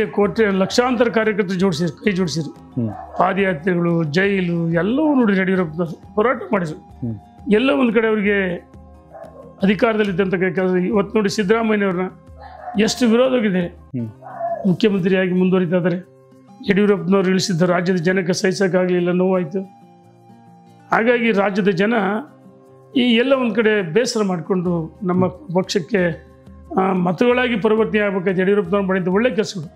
ಲಕ್ಷಾಂತರ ಕಾರ್ಯಕರ್ತರು ಕೈ ಜೋಡಿಸಿದ್ರು. ಪಾದಯಾತ್ರೆಗಳು, ಜೈಲು ಎಲ್ಲವೂ ನೋಡಿ ಯಡಿಯೂರಪ್ಪನವರು ಹೋರಾಟ ಮಾಡಿದ್ರು. ಎಲ್ಲ ಒಂದು ಕಡೆ ಅವರಿಗೆ ಅಧಿಕಾರದಲ್ಲಿದ್ದಂಥ ಕೆಲಸ. ಇವತ್ತು ನೋಡಿ ಸಿದ್ದರಾಮಯ್ಯವ್ರನ್ನ ಎಷ್ಟು ವಿರೋಧವಿದೆ, ಮುಖ್ಯಮಂತ್ರಿಯಾಗಿ ಮುಂದುವರಿತಾ ಇದ್ದಾರೆ. ಯಡಿಯೂರಪ್ಪನವರು ಇಳಿಸಿದ್ದ ರಾಜ್ಯದ ಜನಕ್ಕೆ ಸಹಿಸೋಕ್ಕಾಗಲಿಲ್ಲ, ನೋವಾಯಿತು. ಹಾಗಾಗಿ ರಾಜ್ಯದ ಜನ ಈ ಎಲ್ಲ ಒಂದು ಕಡೆ ಬೇಸರ ಮಾಡಿಕೊಂಡು ನಮ್ಮ ಪಕ್ಷಕ್ಕೆ ಮತಗಳಾಗಿ ಪರಿವರ್ತನೆ ಆಗಬೇಕಾಯ್ತು. ಯಡಿಯೂರಪ್ಪನವ್ರು ಮಾಡಿದ ಒಳ್ಳೆ ಕೆಲಸಗಳು.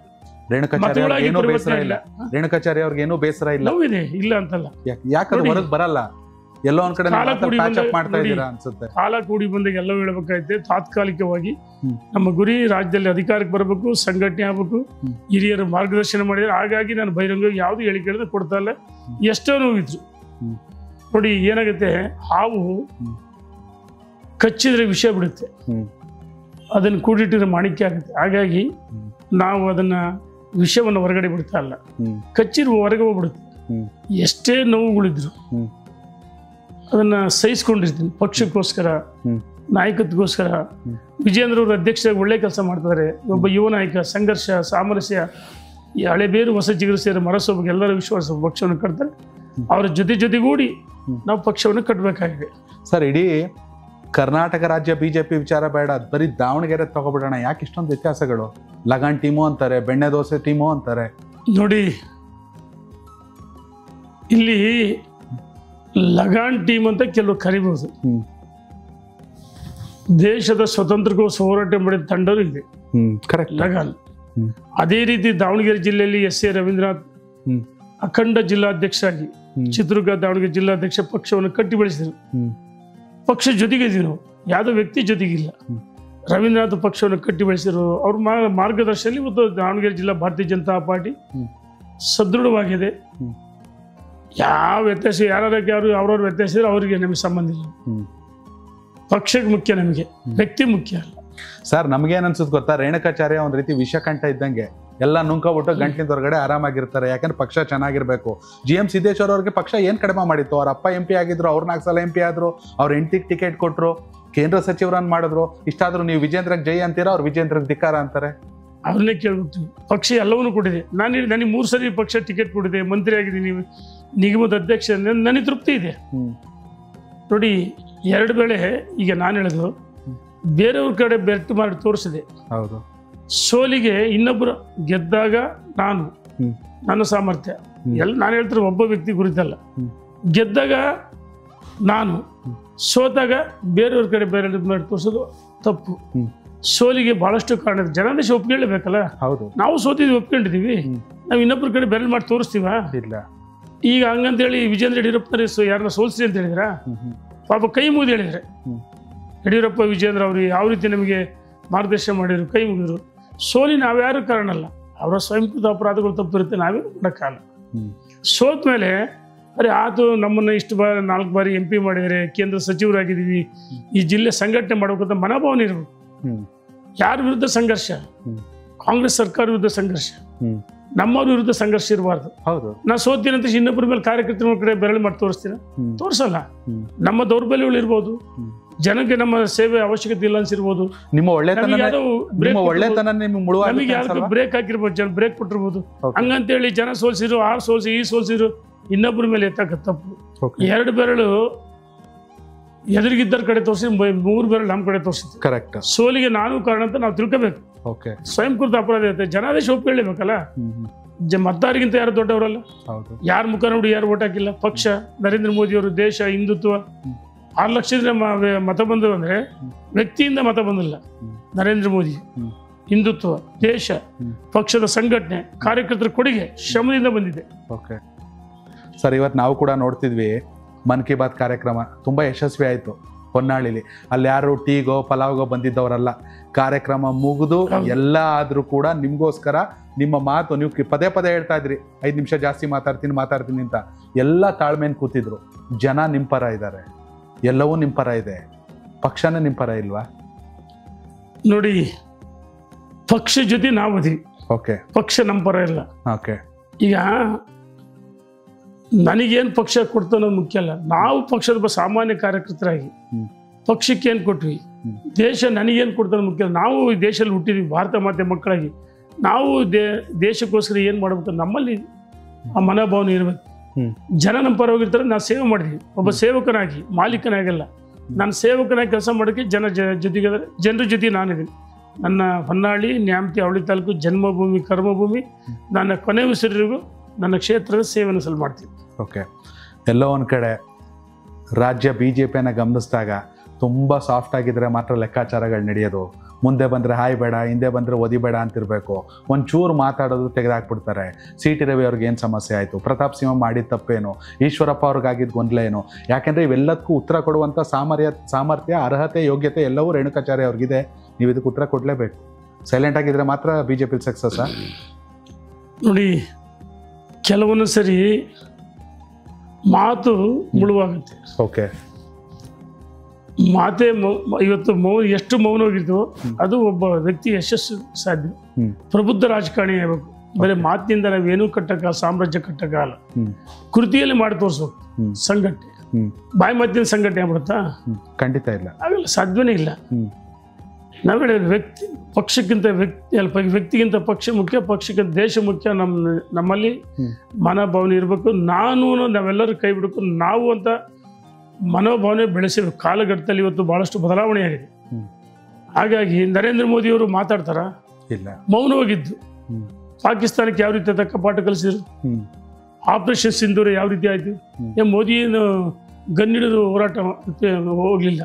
ರೇಣುಕಾಚಾರ್ಯ ಅವ್ರಿಗೆ ಏನೂ ಬೇಸರ ಇಲ್ಲ, ನೋವಿದೆ, ಇಲ್ಲ ಅಂತಲ್ಲ. ಯಾಕಂದ್ರೆ ಹೊರಗೆ ಬರಲ್ಲ, ಎಲ್ಲೋ ಒಂದ್ ಕಡೆ ಕಾಲ ಕೂಡಿ ಬಂದಾಗ ಎಲ್ಲವೂ ಹೇಳಬೇಕಾಯ್ತೆ. ತಾತ್ಕಾಲಿಕವಾಗಿ ನಮ್ಮ ಗುರಿ ರಾಜ್ಯದಲ್ಲಿ ಅಧಿಕಾರಕ್ಕೆ ಬರಬೇಕು, ಸಂಘಟನೆ ಆಗಬೇಕು, ಹಿರಿಯರು ಮಾರ್ಗದರ್ಶನ ಮಾಡಿದ್ರೆ. ಹಾಗಾಗಿ ನಾನು ಬಹಿರಂಗವಾಗಿ ಯಾವುದು ಹೇಳಿಕೆ ಕೊಡ್ತಾ ಇಲ್ಲ. ಎಷ್ಟೋ ನೋವಿದ್ರು ನೋಡಿ. ಏನಾಗುತ್ತೆ, ಹಾವು ಕಚ್ಚಿದ್ರೆ ವಿಷ ಬಿಡುತ್ತೆ, ಅದನ್ನು ಕೂಡಿಟ್ಟಿದ್ರೆ ಮಾಣಿಕ್ಯ ಆಗುತ್ತೆ. ಹಾಗಾಗಿ ನಾವು ಅದನ್ನು ವಿಷವನ್ನು ಹೊರಗಡೆ ಬಿಡ್ತಾ ಇಲ್ಲ, ಕಚ್ಚಿರುವ ಹೊರಗೆ ಹೋಗ್ಬಿಡುತ್ತೆ. ಎಷ್ಟೇ ನೋವುಗಳಿದ್ರು ಅದನ್ನ ಸಹಿಸ್ಕೊಂಡಿರ್ತೀನಿ ಪಕ್ಷಕ್ಕೋಸ್ಕರ, ನಾಯಕತ್ವಗೋಸ್ಕರ. ವಿಜೇಂದ್ರ ಅವರು ಅಧ್ಯಕ್ಷರಾಗಿ ಒಳ್ಳೆ ಕೆಲಸ ಮಾಡ್ತಿದ್ದಾರೆ. ಒಬ್ಬ ಯುವ ನಾಯಕ, ಸಂಘರ್ಷ, ಸಾಮರಸ್ಯ, ಈ ಹಳೆ ಬೇರು ಹೊಸ ಚಿಗುರು ಸೇರಿ ಮರಸೋಬಗೆ ಎಲ್ಲರ ವಿಶ್ವಾಸ ಪಕ್ಷವನ್ನು ಕಟ್ತಾರೆ. ಅವರ ಜೊತೆಗೂಡಿ ನಾವು ಪಕ್ಷವನ್ನು ಕಟ್ಟಬೇಕಾಗಿದೆ. ಸರ್, ಇಡೀ ಕರ್ನಾಟಕ ರಾಜ್ಯ ಬಿಜೆಪಿ ವಿಚಾರ ಬೇಡ, ಬರೀ ದಾವಣಗೆರೆ ತಗೊಬಿಡೋಣ. ಯಾಕೆ ಇಷ್ಟೊಂದು ವ್ಯತ್ಯಾಸಗಳು? ಲಗಾನ್ ಟೀಮು ಅಂತಾರೆ, ಬೆಣ್ಣೆ ದೋಸೆ ಟೀಮು ಅಂತಾರೆ. ನೋಡಿ, ಇಲ್ಲಿ ಲಗಾನ್ ಟೀಮ್ ಅಂತ ಕೆಲವು ಕರಿಬಹುದು. ದೇಶದ ಸ್ವತಂತ್ರಕ್ಕೋಸ್ಕರ ಹೋರಾಟ ಮಾಡಿದ ತಂಡರು ಇದೆ ಲಗಾನ್. ಅದೇ ರೀತಿ ದಾವಣಗೆರೆ ಜಿಲ್ಲೆಯಲ್ಲಿ ಎಸ್.ಎ. ರವೀಂದ್ರನಾಥ್ ಅಖಂಡ ಜಿಲ್ಲಾಧ್ಯಕ್ಷರಾಗಿ ಚಿತ್ರದುರ್ಗ ದಾವಣಗೆರೆ ಜಿಲ್ಲಾಧ್ಯಕ್ಷ ಪಕ್ಷವನ್ನು ಕಟ್ಟಿ ಬೆಳೆಸಿದರು. ಪಕ್ಷ ಜೊತೆಗಿದ್ದೀವಿ ನಾವು, ಯಾವುದೋ ವ್ಯಕ್ತಿ ಜೊತೆಗಿಲ್ಲ. ರವೀಂದ್ರನಾಥ್ ಪಕ್ಷವನ್ನು ಕಟ್ಟಿ ಬೆಳೆಸಿದರು. ಅವ್ರ ಮಾರ್ಗದರ್ಶನದಲ್ಲಿ ಇವತ್ತು ದಾವಣಗೆರೆ ಜಿಲ್ಲಾ ಭಾರತೀಯ ಜನತಾ ಪಾರ್ಟಿ ಸದೃಢವಾಗಿದೆ. ಯಾವ ವ್ಯತ್ಯಾಸ, ಯಾರು ಅವ್ರವ್ರ ವ್ಯತ್ಯಾಸ ಇದ್ರೆ ಅವರಿಗೆ ನಮಗೆ ಸಂಬಂಧ ಇಲ್ಲ. ಪಕ್ಷಕ್ಕೆ ಮುಖ್ಯ, ನಮಗೆ ವ್ಯಕ್ತಿ ಮುಖ್ಯ ಅಲ್ಲ. ಸರ್, ನಮಗೇನು ಅನ್ಸುತ್ತೆ ಗೊತ್ತಾ, ರೇಣುಕಾಚಾರ್ಯ ಒಂದು ರೀತಿ ವಿಷಕಂಠ ಇದ್ದಂಗೆ. ಎಲ್ಲ ನುಂಕೋಬಿಟ್ಟು ಗಂಟ್ಲಿಂದ ಹೊರಗಡೆ ಆರಾಮಾಗಿರ್ತಾರೆ. ಯಾಕಂದ್ರೆ ಪಕ್ಷ ಚೆನ್ನಾಗಿರ್ಬೇಕು. GM ಸಿದ್ದೇಶ್ವರ ಅವ್ರಿಗೆ ಪಕ್ಷ ಏನು ಕಡಿಮೆ ಮಾಡಿತ್ತು? ಅವ್ರ ಅಪ್ಪ MP ಆಗಿದ್ರು, ಅವ್ರು 4 ಸಲ MP ಆದ್ರು, ಅವ್ರ ಹೆಂಡತಿಗೆ ಟಿಕೆಟ್ ಕೊಟ್ಟರು, ಕೇಂದ್ರ ಸಚಿವರನ್ನು ಮಾಡಿದ್ರು. ಇಷ್ಟಾದ್ರೂ ನೀವು ವಿಜೇಂದ್ರಗೆ ಜೈ ಅಂತೀರಾ, ಅವ್ರು ವಿಜೇಂದ್ರಗೆ ಧಿಕ್ಕಾರ ಅಂತಾರೆ. ಅವ್ರನ್ನೇ ಕೇಳ್ಬಿಟ್ಟು ಪಕ್ಷ ಎಲ್ಲವನ್ನೂ ಕೊಟ್ಟಿದೆ. ನನಗೆ 3 ಸರಿ ಪಕ್ಷ ಟಿಕೆಟ್ ಕೊಟ್ಟಿದೆ, ಮಂತ್ರಿ ಆಗಿದ್ದೀನಿ, ನಿಗಮದ ಅಧ್ಯಕ್ಷ, ನನಗೆ ತೃಪ್ತಿ ಇದೆ. ನೋಡಿ, 2 ವೇಳೆ ಈಗ ನಾನು ಹೇಳೋದು ಬೇರೆಯವ್ರ ಕಡೆ ಬೆಟ್ಟು ಮಾಡಿ ತೋರಿಸಿದೆ. ಹೌದು. ಸೋಲಿಗೆ ಇನ್ನೊಬ್ಬರು ಗೆದ್ದಾಗ ನನ್ನ ಸಾಮರ್ಥ್ಯ ನಾನು ಹೇಳ್ತಾರೆ, ಒಬ್ಬ ವ್ಯಕ್ತಿ ಗುರಿತಲ್ಲ. ಗೆದ್ದಾಗ ನಾನು, ಸೋತಾಗ ಬೇರೆಯವ್ರ ಕಡೆ ಬೇರೆ ಮಾಡಿ ತೋರಿಸೋದು ತಪ್ಪು. ಸೋಲಿಗೆ ಬಹಳಷ್ಟು ಕಾರಣ ಇದೆ. ಜನಾದೇಶ ಒಪ್ಕೊಳ್ಳೇಬೇಕಲ್ಲ. ನಾವು ಸೋತಿದ್ವಿ, ಒಪ್ಕೊಂಡಿದೀವಿ. ನಾವು ಇನ್ನೊಬ್ಬರ ಕಡೆ ಬೆರಳು ಮಾಡಿ ತೋರಿಸ್ತೀವ? ಈಗ ಹಂಗಂತೇಳಿ ವಿಜೇಂದ್ರ ಯಡಿಯೂರಪ್ಪನವ್ರು ಯಾರನ್ನ ಸೋಲಿಸಿ ಅಂತ ಹೇಳಿದ್ರ? ಪಾಪ ಕೈ ಮುಗಿದು ಹೇಳಿದ್ರೆ ಯಡಿಯೂರಪ್ಪ ವಿಜೇಂದ್ರ ಅವರು ಯಾವ ರೀತಿ ನಮಗೆ ಮಾರ್ಗದರ್ಶನ ಮಾಡಿದ್ರು, ಕೈ ಮುಗಿದ್ರು. ಸೋಲಿ ನಾವ್ಯಾರು ಕಾರಣ ಅಲ್ಲ, ಅವರ ಸ್ವಯಂಕೃತ ಅಪರಾಧಗಳು ತಪ್ಪಿರುತ್ತೆ, ನಾವೇ ಮಾಡೋಕ್ಕಾಗಲ್ಲ. ಸೋತ ಮೇಲೆ ಆತು ನಮ್ಮನ್ನು ಇಷ್ಟು 4 ಬಾರಿ MP ಮಾಡಿದರೆ, ಕೇಂದ್ರ ಸಚಿವರಾಗಿದ್ದೀವಿ, ಈ ಜಿಲ್ಲೆ ಸಂಘಟನೆ ಮಾಡಬೇಕಂತ ಮನೋಭಾವನೆ ಇರಬೇಕು. ಯಾರ ವಿರುದ್ಧ ಸಂಘರ್ಷ? ಕಾಂಗ್ರೆಸ್ ಸರ್ಕಾರ ವಿರುದ್ಧ ಸಂಘರ್ಷ, ನಮ್ಮವ್ರ ವಿರುದ್ಧ ಸಂಘರ್ಷ ಇರಬಾರ್ದು. ನಾ ಸೋತೀನಿ ಅಂತ ಇನ್ನೊಬ್ಬರ ಮೇಲೆ ಕಾರ್ಯಕರ್ತರ ಕಡೆ ಬೆರಳು ಮಾಡಿ ತೋರಿಸಲ್ಲ. ನಮ್ಮ ದೌರ್ಬಲ್ಯಗಳು ಇರ್ಬೋದು, ಜನಕ್ಕೆ ನಮ್ಮ ಸೇವೆ ಅವಶ್ಯಕತೆ ಇಲ್ಲ ಅನ್ಸಿರ್ಬೋದು, ನಮಗೆ ಯಾವ್ದು ಬ್ರೇಕ್ ಹಾಕಿರ್ಬೋದು, ಜನ ಬ್ರೇಕ್ ಕೊಟ್ಟಿರ್ಬೋದು. ಹಂಗಂತೇಳಿ ಜನ ಸೋಲ್ಸಿರು, ಸೋಲ್ಸಿ, ಈ ಸೋಲ್ಸಿರು, ಇನ್ನೊಬ್ಬರ ಮೇಲೆ ಎತ್ತಕ್ಕ ತಪ್ಪು. 2 ಬೆರಳು ಎದುರಿಗಿದ್ದರ ಕಡೆ ತೋರಿಸಿ, 3 ಬೆರಳು ನಮ್ಮ ಕಡೆ ತೋರಿಸಿತ್ತು. ಕರೆಕ್ಟ್. ಸೋಲಿಗೆ ನಾನು ಕಾರಣ ಅಂತ ನಾವು ತಿಳ್ಕೋಬೇಕು. ಸ್ವಯಂಕೃತ ಅಪರಾಧ ಇರುತ್ತೆ, ಜನಾದೇಶ ಒಪ್ಕೊಳ್ಳೇಬೇಕಲ್ಲ. ಮತದಾರರಿಗಿಂತ ಯಾರು ದೊಡ್ಡವರಲ್ಲ. ಯಾರ ಮುಖ ನೋಡಿ ಯಾರು ಓಟ್ ಹಾಕಿಲ್ಲ. ಪಕ್ಷ, ನರೇಂದ್ರ ಮೋದಿ ಅವರು, ದೇಶ, ಹಿಂದುತ್ವ. 6 ಲಕ್ಷದ ಮತ ಬಂದು ಅಂದ್ರೆ ವ್ಯಕ್ತಿಯಿಂದ ಮತ ಬಂದಿಲ್ಲ. ನರೇಂದ್ರ ಮೋದಿ, ಹಿಂದುತ್ವ, ದೇಶ, ಪಕ್ಷದ ಸಂಘಟನೆ, ಕಾರ್ಯಕರ್ತರ ಕೊಡುಗೆ, ಶ್ರಮದಿಂದ ಬಂದಿದೆ. ಓಕೆ ಸರ್, ಇವತ್ತು ನಾವು ಕೂಡ ನೋಡ್ತಿದ್ವಿ ಮನ್ ಕಿ ಬಾತ್ ಕಾರ್ಯಕ್ರಮ ತುಂಬ ಯಶಸ್ವಿ ಆಯಿತು ಹೊನ್ನಾಳಿಲಿ. ಅಲ್ಲಿ ಯಾರು ಟೀಗೋ ಪಲಾವ್ಗೋ ಬಂದಿದ್ದವರಲ್ಲ. ಕಾರ್ಯಕ್ರಮ ಮುಗಿದು ಎಲ್ಲ ಆದರೂ ಕೂಡ ನಿಮಗೋಸ್ಕರ ನಿಮ್ಮ ಮಾತು ನೀವು ಪದೇ ಪದೇ ಹೇಳ್ತಾ ಇದ್ರಿ, 5 ನಿಮಿಷ ಜಾಸ್ತಿ ಮಾತಾಡ್ತೀನಿ ಅಂತ. ಎಲ್ಲ ತಾಳ್ಮೆಯನ್ನು ಕೂತಿದ್ರು. ಜನ ನಿಮ್ಮ ಪರ ಇದ್ದಾರೆ, ಎಲ್ಲವೂ ನಿಮ್ಮ ಪರ ಇದೆ. ಪಕ್ಷನೇ ನಿಮ್ಮ ಪರ ಇಲ್ವಾ? ನೋಡಿ, ಪಕ್ಷ ಜೊತೆ ನಾವು ಅದೀವಿ. ಓಕೆ, ಪಕ್ಷ ನಮ್ಮ ಪರ ಇಲ್ಲ. ಓಕೆ, ಈಗ ನನಗೇನು ಪಕ್ಷ ಕೊಡ್ತೋ ಅನ್ನೋದು ಮುಖ್ಯ ಅಲ್ಲ. ನಾವು ಪಕ್ಷದ ಸಾಮಾನ್ಯ ಕಾರ್ಯಕರ್ತರಾಗಿ ಪಕ್ಷಕ್ಕೆ ಏನು ಕೊಟ್ವಿ, ದೇಶ ನನಗೇನು ಕೊಡ್ತಾನೆ ಮುಖ್ಯ. ನಾವು ಈ ದೇಶದಲ್ಲಿ ಹುಟ್ಟಿದ್ವಿ, ಭಾರತ ಮಾತೆ ಮಕ್ಕಳಾಗಿ. ನಾವು ದೇಶಕ್ಕೋಸ್ಕರ ಏನು ಮಾಡ್ಬೇಕು, ನಮ್ಮಲ್ಲಿ ಆ ಮನೋಭಾವನೆ ಇರಬೇಕು. ಜನ ನಮ್ಮ ಪರ ಹೋಗಿರ್ತಾರೆ, ನಾವು ಸೇವೆ ಮಾಡಿದ್ವಿ. ಒಬ್ಬ ಸೇವಕನಾಗಿ, ಮಾಲೀಕನಾಗಲ್ಲ. ನಾನು ಸೇವಕನಾಗಿ ಕೆಲಸ ಮಾಡೋಕ್ಕೆ ಜೊತೆಗೆ ಜನರ ಜೊತೆ ನಾನಿದ್ದೀನಿ. ನನ್ನ ಹೊನ್ನಾಳಿ, ನ್ಯಾಮತಿ, ಅವಳಿ ತಾಲೂಕು ಜನ್ಮಭೂಮಿ, ಕರ್ಮಭೂಮಿ. ನನ್ನ ಕೊನೆ ಉಸಿರಿಗೂ ನನ್ನ ಕ್ಷೇತ್ರದ ಸೇವೆಯನ್ನು ಸಲ ಮಾಡ್ತೀನಿ. ಓಕೆ, ಎಲ್ಲೋ ಒಂದು ಕಡೆ ರಾಜ್ಯ BJPಯನ್ನು ಗಮನಿಸಿದಾಗ ತುಂಬ ಸಾಫ್ಟ್ ಆಗಿದ್ರೆ ಮಾತ್ರ ಲೆಕ್ಕಾಚಾರಗಳು ನಡೆಯೋದು. ಮುಂದೆ ಬಂದರೆ ಹಾಯ್ ಬೇಡ, ಹಿಂದೆ ಬಂದರೆ ಒದಿಬೇಡ ಅಂತಿರಬೇಕು. ಒಂಚೂರು ಮಾತಾಡೋದು ತೆಗೆದಾಕ್ಬಿಡ್ತಾರೆ. CT ರವಿ ಅವ್ರಿಗೆ ಏನು ಸಮಸ್ಯೆ ಆಯಿತು, ಪ್ರತಾಪ್ ಸಿಂಹ ಮಾಡಿದ ತಪ್ಪೇನು, ಈಶ್ವರಪ್ಪ ಅವ್ರಿಗಾಗಿದ್ದು ಗೊಂದಲ ಏನು? ಯಾಕೆಂದರೆ ಇವೆಲ್ಲದಕ್ಕೂ ಉತ್ತರ ಕೊಡುವಂಥ ಸಾಮರ್ಥ್ಯ, ಅರ್ಹತೆ, ಯೋಗ್ಯತೆ ಎಲ್ಲವೂ ರೇಣುಕಾಚಾರ್ಯ ಅವ್ರಿಗಿದೆ. ನೀವು ಇದಕ್ಕೆ ಉತ್ತರ ಕೊಡಲೇಬೇಕು. ಸೈಲೆಂಟ್ ಆಗಿದ್ರೆ ಮಾತ್ರ BJP ಸಕ್ಸಸ್ಸಾ? ನೋಡಿ, ಕೆಲವೊಂದು ಸರಿ ಮಾತು ಮುಳುವಾಗುತ್ತೆ. ಓಕೆ, ಮಾತೆ ಇವತ್ತು ಎಷ್ಟು ಮೌನವಾಗಿರ್ತೋ ಅದು ಒಬ್ಬ ವ್ಯಕ್ತಿ ಯಶಸ್ಸು ಸಾಧ್ಯ. ಪ್ರಬುದ್ಧ ರಾಜಕಾರಣಿ ಆಗಬೇಕು. ಬರೀ ಮಾತಿನಿಂದ ನಾವೇನೂ ಕಟ್ಟಕ್ಕ ಸಾಮ್ರಾಜ್ಯ ಕಟ್ಟಕ್ಕಾಗಲ್ಲ. ಕೃತಿಯಲ್ಲಿ ಮಾಡಿ ತೋರಿಸ್ಬೇಕು. ಸಂಘಟನೆ ಬಾಯಿ ಮಾತಿನ ಸಂಘಟನೆ ಆಗ್ಬಿಡುತ್ತಾ? ಖಂಡಿತ ಇಲ್ಲ, ಆಗಲ್ಲ, ಸಾಧ್ಯವೇ ಇಲ್ಲ. ನಾವು ಹೇಳಿದ್ರೆ ವ್ಯಕ್ತಿ ಪಕ್ಷಕ್ಕಿಂತ ವ್ಯಕ್ತಿಗಿಂತ ಪಕ್ಷ ಮುಖ್ಯ, ಪಕ್ಷಕ್ಕಿಂತ ದೇಶ ಮುಖ್ಯ. ನಮ್ಮಲ್ಲಿ ಮನೋಭಾವನೆ ಇರಬೇಕು. ನಾವೆಲ್ಲರೂ ಕೈ ಬಿಡಬೇಕು ನಾವು ಅಂತ ಮನೋಭಾವನೆ ಬೆಳೆಸಿರ್ಬೇಕು. ಕಾಲಘಟ್ಟದಲ್ಲಿ ಇವತ್ತು ಬಹಳಷ್ಟು ಬದಲಾವಣೆ ಆಗಿದೆ. ಹಾಗಾಗಿ ನರೇಂದ್ರ ಮೋದಿಯವರು ಮಾತಾಡ್ತಾರ? ಇಲ್ಲ, ಮೌನವಾಗಿದ್ದು. ಪಾಕಿಸ್ತಾನಕ್ಕೆ ಯಾವ ರೀತಿ ತಕ್ಕ ಪಾಠ ಕಲಿಸಿದ್ರು? ಆಪರೇಷನ್ ಸಿಂಧೂರ ಯಾವ ರೀತಿ ಆಯ್ತು? ಮೋದಿಯನ್ನು ಗನ್ನಿಡಿದು ಹೋರಾಟ ಹೋಗ್ಲಿಲ್ಲ.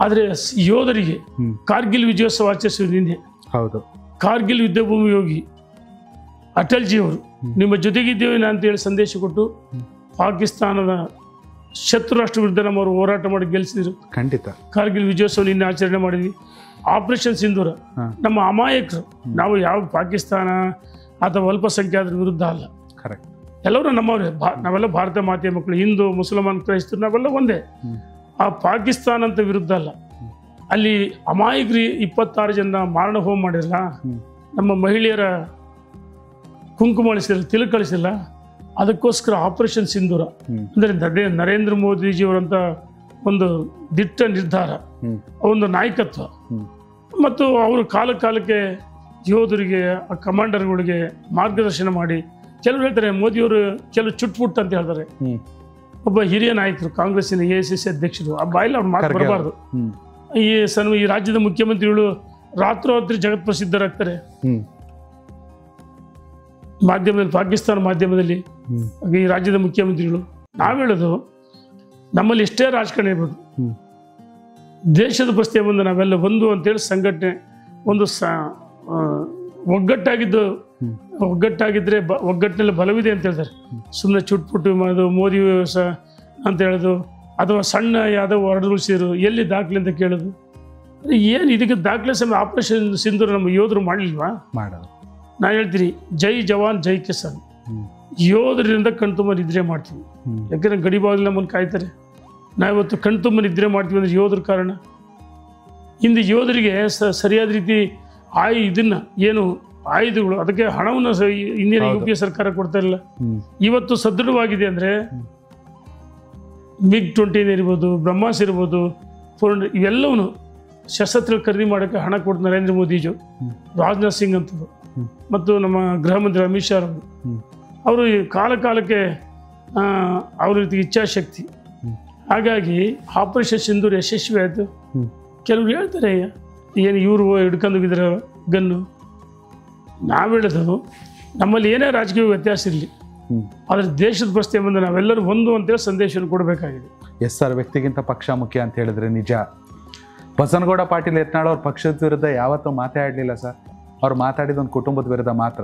ಆದ್ರೆ ಯೋಧರಿಗೆ ಕಾರ್ಗಿಲ್ ವಿಜಯೋತ್ಸವ ಆಚರಿಸಿದ್ರು ನಿನ್ನೆ. ಹೌದು, ಕಾರ್ಗಿಲ್ ಯುದ್ಧ ಭೂಮಿ ಹೋಗಿ ಅಟಲ್ಜಿ ಅವರು ನಿಮ್ಮ ಜೊತೆಗಿದ್ದೇವೆ ಅಂತ ಹೇಳಿ ಸಂದೇಶ ಕೊಟ್ಟು ಪಾಕಿಸ್ತಾನದ ಶತ್ರು ರಾಷ್ಟ್ರ ವಿರುದ್ಧ ನಮ್ಮವರು ಹೋರಾಟ ಮಾಡಿ ಗೆಲ್ಲಿಸಿದ್ರು. ಖಂಡಿತ ಕಾರ್ಗಿಲ್ ವಿಜಯೋತ್ಸವ ನಿನ್ನೆ ಆಚರಣೆ ಮಾಡಿದ್ವಿ. ಆಪರೇಷನ್ ಸಿಂಧೂರ ನಮ್ಮ ಅಮಾಯಕರು. ನಾವು ಯಾವ ಪಾಕಿಸ್ತಾನ ಅಥವಾ ಅಲ್ಪಸಂಖ್ಯಾತರ ವಿರುದ್ಧ ಅಲ್ಲ, ಎಲ್ಲರೂ ನಮ್ಮವ್ರೆ. ನಾವೆಲ್ಲ ಭಾರತ ಮಾತೆಯ ಮಕ್ಕಳು, ಹಿಂದೂ ಮುಸಲ್ಮಾನ್ ಕ್ರೈಸ್ತರು ನಾವೆಲ್ಲ ಒಂದೇ. ಆ ಪಾಕಿಸ್ತಾನ ಅಂತ ವಿರುದ್ಧ ಅಲ್ಲ. ಅಲ್ಲಿ ಅಮಾಯಕರು 26 ಜನ ಮಾರಣ ಹೋಮ ಮಾಡಿರಲ್ಲ, ನಮ್ಮ ಮಹಿಳೆಯರ ಕುಂಕುಮ ಅಳಿಸಿಲ್ಲ, ತಿಲಕ ಅಳಿಸಿಲ್ಲ. ಅದಕ್ಕೋಸ್ಕರ ಆಪರೇಷನ್ ಸಿಂಧೂರ ಅಂದರೆ ನರೇಂದ್ರ ಮೋದಿಜಿಯವರಂತ ಒಂದು ದಿಟ್ಟ ನಿರ್ಧಾರ, ಒಂದು ನಾಯಕತ್ವ. ಮತ್ತು ಅವರು ಕಾಲಕ್ಕೆ ಯೋಧರಿಗೆ, ಕಮಾಂಡರ್ಗಳಿಗೆ ಮಾರ್ಗದರ್ಶನ ಮಾಡಿ. ಕೆಲವರು ಹೇಳ್ತಾರೆ ಮೋದಿಯವರು ಕೆಲವು ಚುಟ್ಪುಟ್ ಅಂತ ಹೇಳ್ತಾರೆ. ಒಬ್ಬ ಹಿರಿಯ ನಾಯಕರು, ಕಾಂಗ್ರೆಸ್ಸಿನ AICC ಅಧ್ಯಕ್ಷರು, ಆ ಬಾಯಲ್ಲಿ ಅವ್ರು ಮಾತು ಬರಬಾರ್ದು. ಈ ರಾಜ್ಯದ ಮುಖ್ಯಮಂತ್ರಿಗಳು ರಾತ್ರೋರಾತ್ರಿ ಜಗತ್ ಪ್ರಸಿದ್ಧರಾಗ್ತಾರೆ ಮಾಧ್ಯಮದಲ್ಲಿ, ಪಾಕಿಸ್ತಾನ ಮಾಧ್ಯಮದಲ್ಲಿ. ಈ ರಾಜ್ಯದ ಮುಖ್ಯಮಂತ್ರಿಗಳು ನಾವು ಹೇಳೋದು, ನಮ್ಮಲ್ಲಿ ಎಷ್ಟೇ ರಾಜಕಾರಣ ಇರ್ಬೋದು, ದೇಶದ ಪ್ರಶ್ನೆ ಬಂದು ನಾವೆಲ್ಲ ಒಂದು ಅಂತೇಳಿ ಸಂಘಟನೆ ಒಂದು ಒಗ್ಗಟ್ಟಾಗಿದ್ರೆ ಒಗ್ಗಟ್ಟಿನಲ್ಲಿ ಬಲವಿದೆ ಅಂತ ಹೇಳ್ತಾರೆ. ಸುಮ್ಮನೆ ಚುಟ್ಪುಟ್ಟು ಮಾಡೋದು, ಮೋದಿ ಅಂತ ಹೇಳೋದು, ಅಥವಾ ಸಣ್ಣ ಯಾವುದೋ ಹೊರಡುಗೊಳಿಸಿದ್ರು ಎಲ್ಲಿ ದಾಖಲೆ ಅಂತ ಕೇಳೋದು. ಏನು ಇದಕ್ಕೆ ದಾಖಲೆ ಸಮಯ ಆಪರೇಷನ್ ಸಿಂಧೂರ ನಮ್ಮ ಯೋಧರು ಮಾಡಲಿಲ್ವಾ? ಮಾಡೋದು. ನಾನು ಹೇಳ್ತೀನಿ, ಜೈ ಜವಾನ್ ಜೈ ಕಿಸಾನ್. ಯೋಧರಿಂದ ಕಣ್ತುಂಬ ನಿದ್ರೆ ಮಾಡ್ತೀವಿ. ಯಾಕಂದ್ರೆ ಗಡಿಭಾಗದಲ್ಲಿ ನಮ್ಮನ್ನು ಕಾಯ್ತಾರೆ. ನಾವಿವತ್ತು ಕಣ್ತುಂಬ ನಿದ್ರೆ ಮಾಡ್ತೀವಿ ಅಂದ್ರೆ ಯೋಧರ ಕಾರಣ. ಹಿಂದೆ ಯೋಧರಿಗೆ ಸರಿಯಾದ ರೀತಿ ಏನು ಆಯುಧಗಳು, ಅದಕ್ಕೆ ಹಣವನ್ನು ಇಂದಿನ UPA ಸರ್ಕಾರ ಕೊಡ್ತಾ ಇಲ್ಲ. ಇವತ್ತು ಸದೃಢವಾಗಿದೆ ಅಂದ್ರೆ MiG-20 ಇರ್ಬೋದು, ಬ್ರಹ್ಮಾಸ್ ಇರ್ಬೋದು, ಇವೆಲ್ಲವೂ ಶಸ್ತ್ರ ಖರೀದಿ ಮಾಡೋಕ್ಕೆ ಹಣ ಕೊಟ್ಟು ನರೇಂದ್ರ ಮೋದಿಜಿ, ರಾಜನಾಥ್ ಸಿಂಗ್ ಅಂತದ್ದು, ಮತ್ತು ನಮ್ಮ ಗೃಹ ಮಂತ್ರಿ ಅಮಿತ್ ಶಾ ಅವರು ಕಾಲಕ್ಕೆ ಅವ್ರ ರೀತಿ ಇಚ್ಛಾಶಕ್ತಿ. ಹಾಗಾಗಿ ಆಪರೇಷನ್ ಸಿಂಧೂರ್ ಯಶಸ್ವಿ ಆಯಿತು. ಕೆಲವರು ಹೇಳ್ತಾರೆ ಏನು ಇವರು ಹಿಡ್ಕೊಂಡೋಗಿದ್ರೆ ಗನ್ನು. ನಾವು ಹೇಳೋದು, ನಮ್ಮಲ್ಲಿ ಏನೇ ರಾಜಕೀಯ ವ್ಯತ್ಯಾಸ ಇರಲಿ, ಆದರೆ ದೇಶದ ಪ್ರಶ್ನೆ ಬಂದು ನಾವೆಲ್ಲರೂ ಒಂದು ಅಂತೇಳಿ ಸಂದೇಶವನ್ನು ಕೊಡಬೇಕಾಗಿದೆ. ಎಸ್ ಸರ್, ವ್ಯಕ್ತಿಗಿಂತ ಪಕ್ಷ ಮುಖ್ಯ ಅಂತ ಹೇಳಿದ್ರೆ ನಿಜ. ಬಸನಗೌಡ ಪಾಟೀಲ್ ಯತ್ನಾಳ್ ಅವ್ರ ಪಕ್ಷದ ವಿರುದ್ಧ ಯಾವತ್ತೂ ಮಾತಾಡಲಿಲ್ಲ ಸರ್. ಅವ್ರು ಮಾತಾಡಿದ ಒಂದು ಕುಟುಂಬದ ವಿರುದ್ಧ ಮಾತ್ರ.